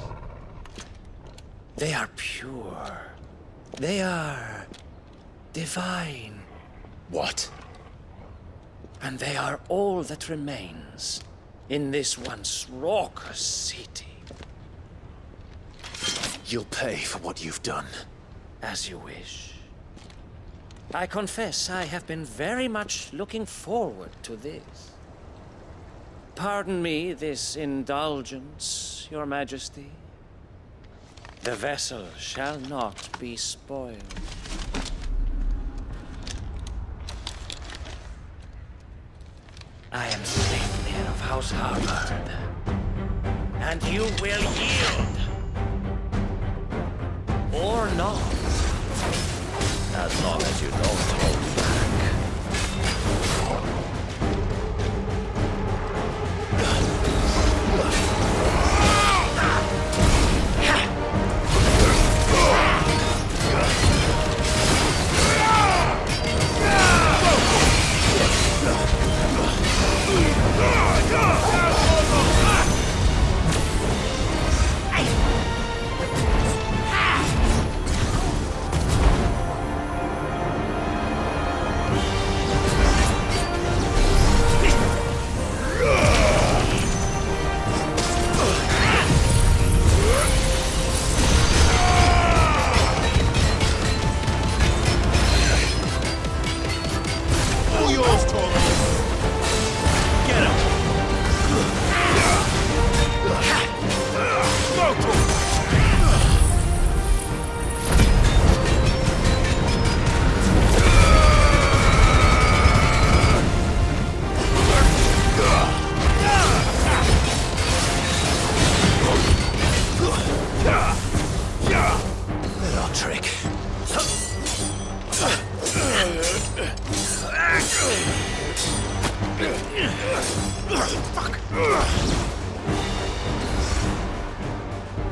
They are pure. They are divine. What? And they are all that remains in this once raucous city. You'll pay for what you've done. As you wish. I confess I have been very much looking forward to this. Pardon me this indulgence, Your Majesty. The vessel shall not be spoiled. I am Sleipnir of House Harvard, and you will yield. Or not. As long as you don't hold back.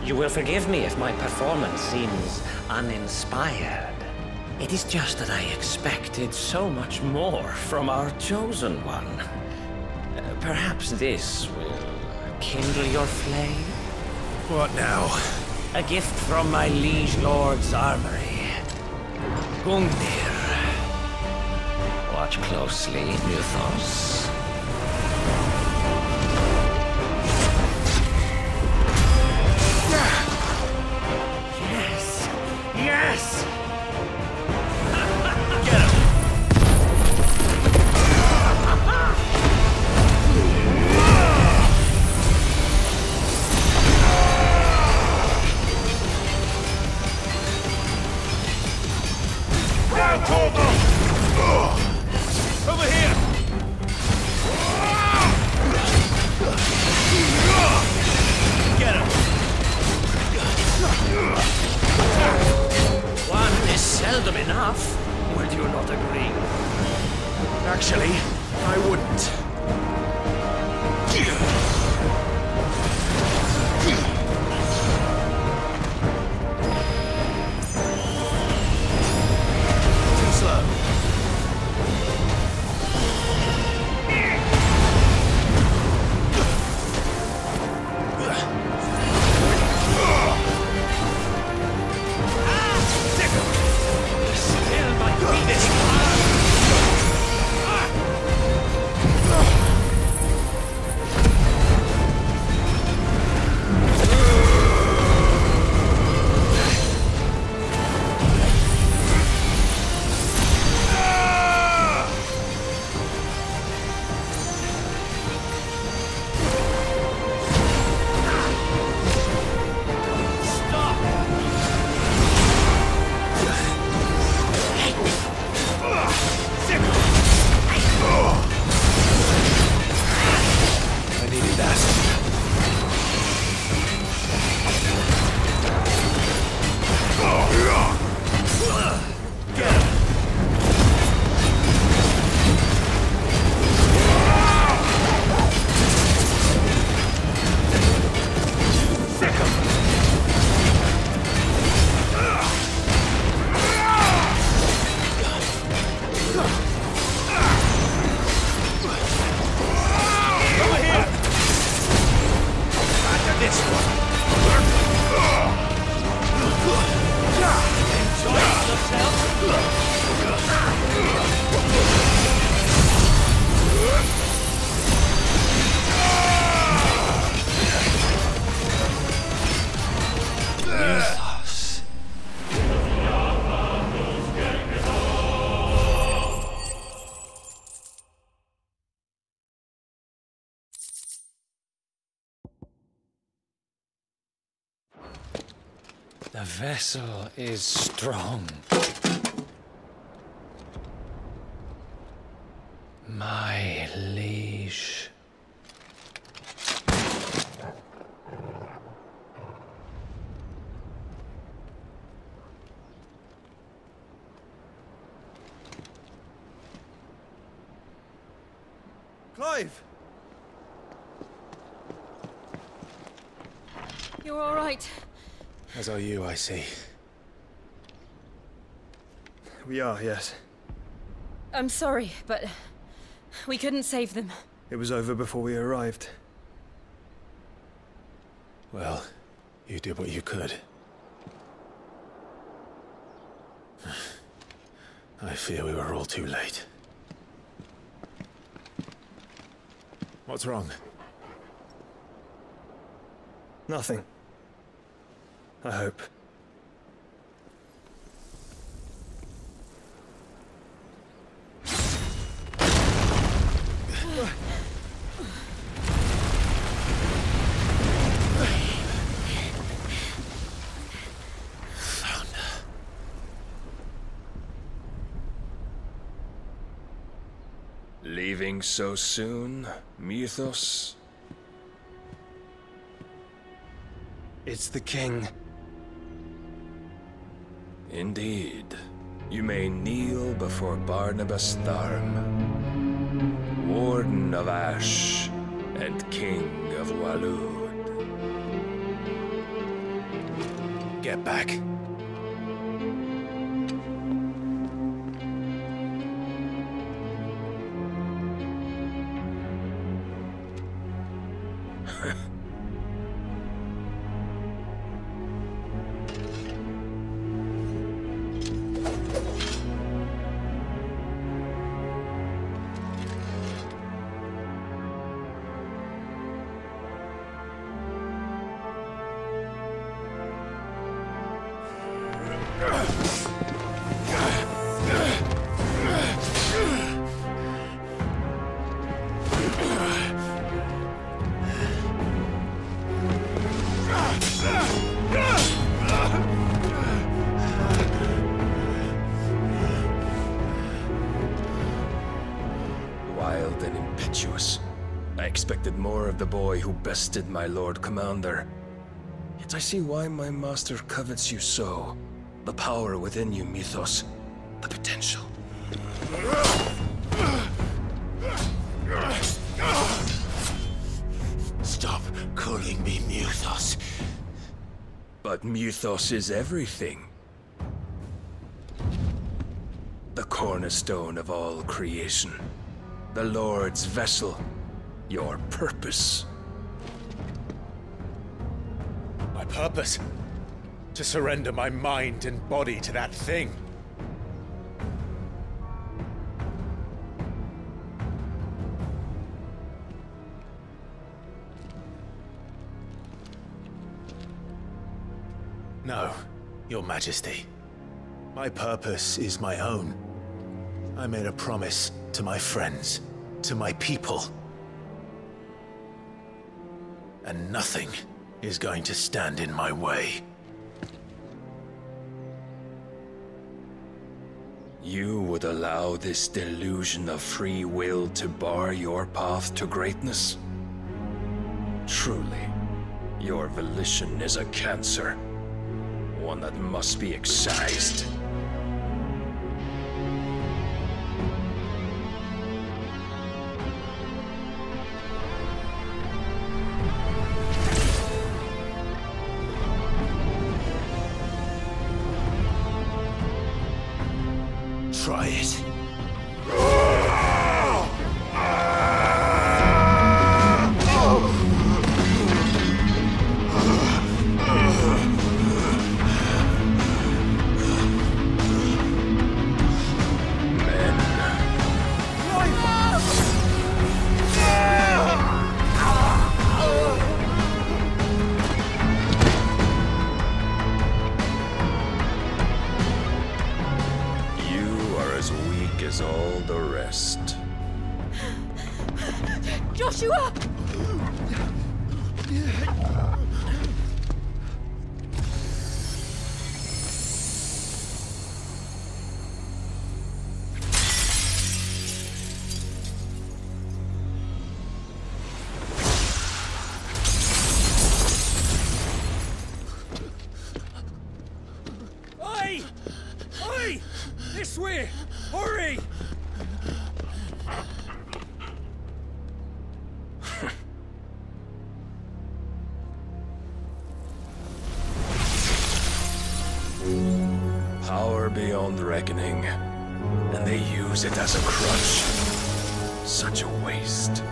You will forgive me if my performance seems uninspired. It is just that I expected so much more from our chosen one. Perhaps this will kindle your flame? What now? A gift from my liege lord's armory. Gungnir. Watch closely, Mythos. Yes! Yes! Get him! Over here! Get him! One is seldom enough. Would you not agree? Actually, I wouldn't. Too slow. Still my weakness. The vessel is strong. My liege. Clive! You're all right. As are you, I see. We are, yes. I'm sorry, but we couldn't save them. It was over before we arrived. Well, you did what you could. I fear we were all too late. What's wrong? Nothing. I hope. Leaving so soon, Mythos? It's the king. Indeed. You may kneel before Barnabas Tharm, Warden of Ash and King of Waloed. Get back. Wild and impetuous. I expected more of the boy who bested my Lord Commander. Yet I see why my master covets you so. The power within you, Mythos. The potential. Stop calling me Mythos. But Mythos is everything. The cornerstone of all creation. The Lord's vessel. Your purpose. My purpose? To surrender my mind and body to that thing. No, Your Majesty. My purpose is my own. I made a promise to my friends, to my people. And nothing is going to stand in my way. You would allow this delusion of free will to bar your path to greatness? Truly, your volition is a cancer. One that must be excised. Try it. As all the rest. Joshua! Oi! Oi! This way! Hurry! Power beyond reckoning, and they use it as a crutch. Such a waste.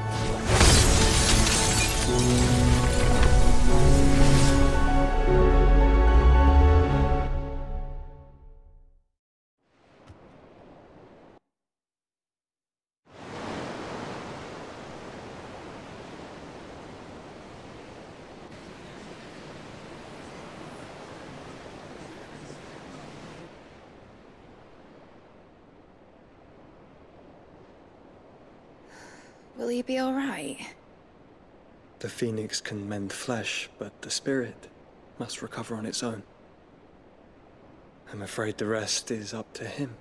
Will you be all right? The Phoenix can mend flesh, but the spirit must recover on its own. I'm afraid the rest is up to him.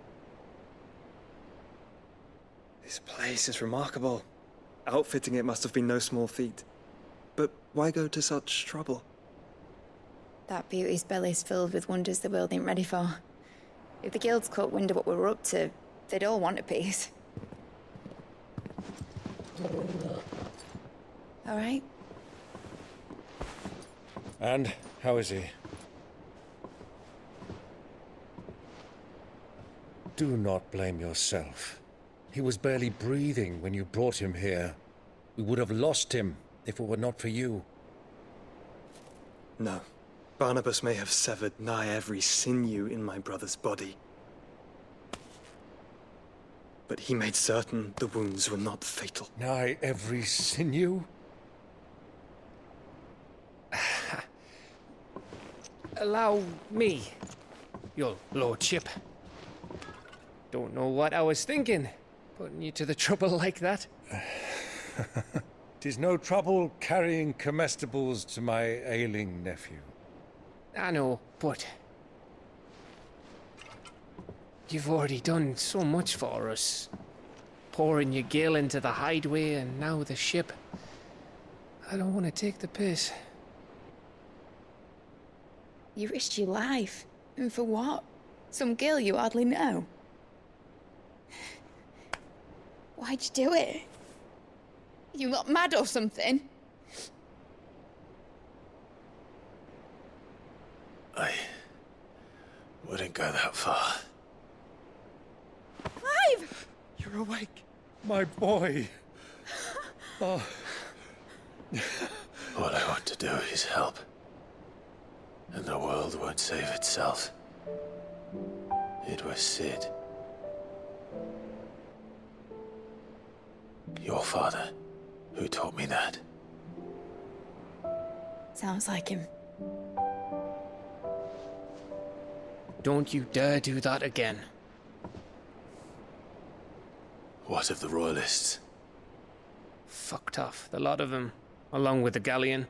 This place is remarkable. Outfitting it must have been no small feat. But why go to such trouble? That beauty's belly's filled with wonders the world ain't ready for. If the guilds caught wind of what we were up to, they'd all want a piece. All right. And how is he? Do not blame yourself. He was barely breathing when you brought him here. We would have lost him if it were not for you. No. Barnabas may have severed nigh every sinew in my brother's body. But he made certain the wounds were not fatal. Nigh every sinew? Allow me, your lordship. Don't know what I was thinking, putting you to the trouble like that. 'Tis no trouble carrying comestibles to my ailing nephew. I know, but you've already done so much for us. Pouring your gil into the hideaway and now the ship. I don't want to take the piss. You risked your life. And for what? Some girl you hardly know. Why'd you do it? You not mad or something? I wouldn't go that far. Clive! You're awake, my boy. Oh. All I want to do is help. And the world won't save itself. It was Sid. Your father, who taught me that. Sounds like him. Don't you dare do that again. What of the Royalists? Fucked off, the lot of them, along with the galleon.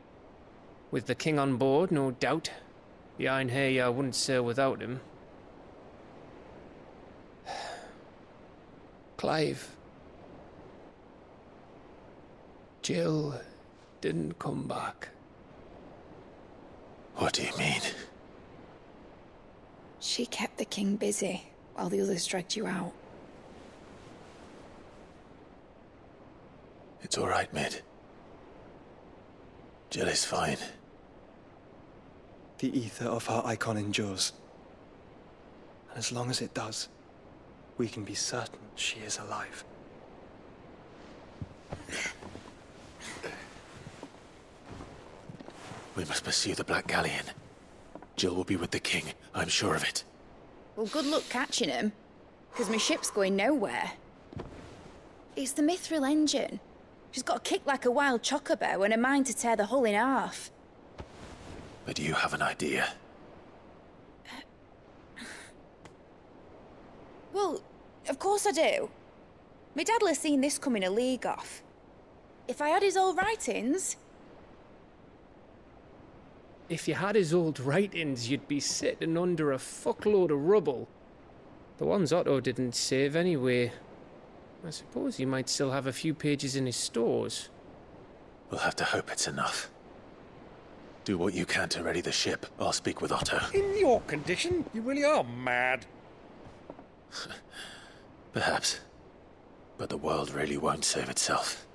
With the king on board, no doubt. Behind here, I wouldn't sail without him. Clive. Jill didn't come back. What do you mean? She kept the king busy while the others dragged you out. It's all right, Mid. Jill is fine. The ether of her icon endures. And as long as it does, we can be certain she is alive. We must pursue the Black Galleon. Jill will be with the king, I'm sure of it. Well, good luck catching him, because my ship's going nowhere. It's the Mithril engine. She's got a kick like a wild chocobo and a mind to tear the hull in half. But you have an idea. Well, of course I do. My dad'll have seen this coming a league off. If I had his old writings... If you had his old writings, you'd be sitting under a fuckload of rubble. The ones Otto didn't save anyway. I suppose he might still have a few pages in his stores. We'll have to hope it's enough. Do what you can to ready the ship. I'll speak with Otto. In your condition, you really are mad. Perhaps. But the world really won't save itself.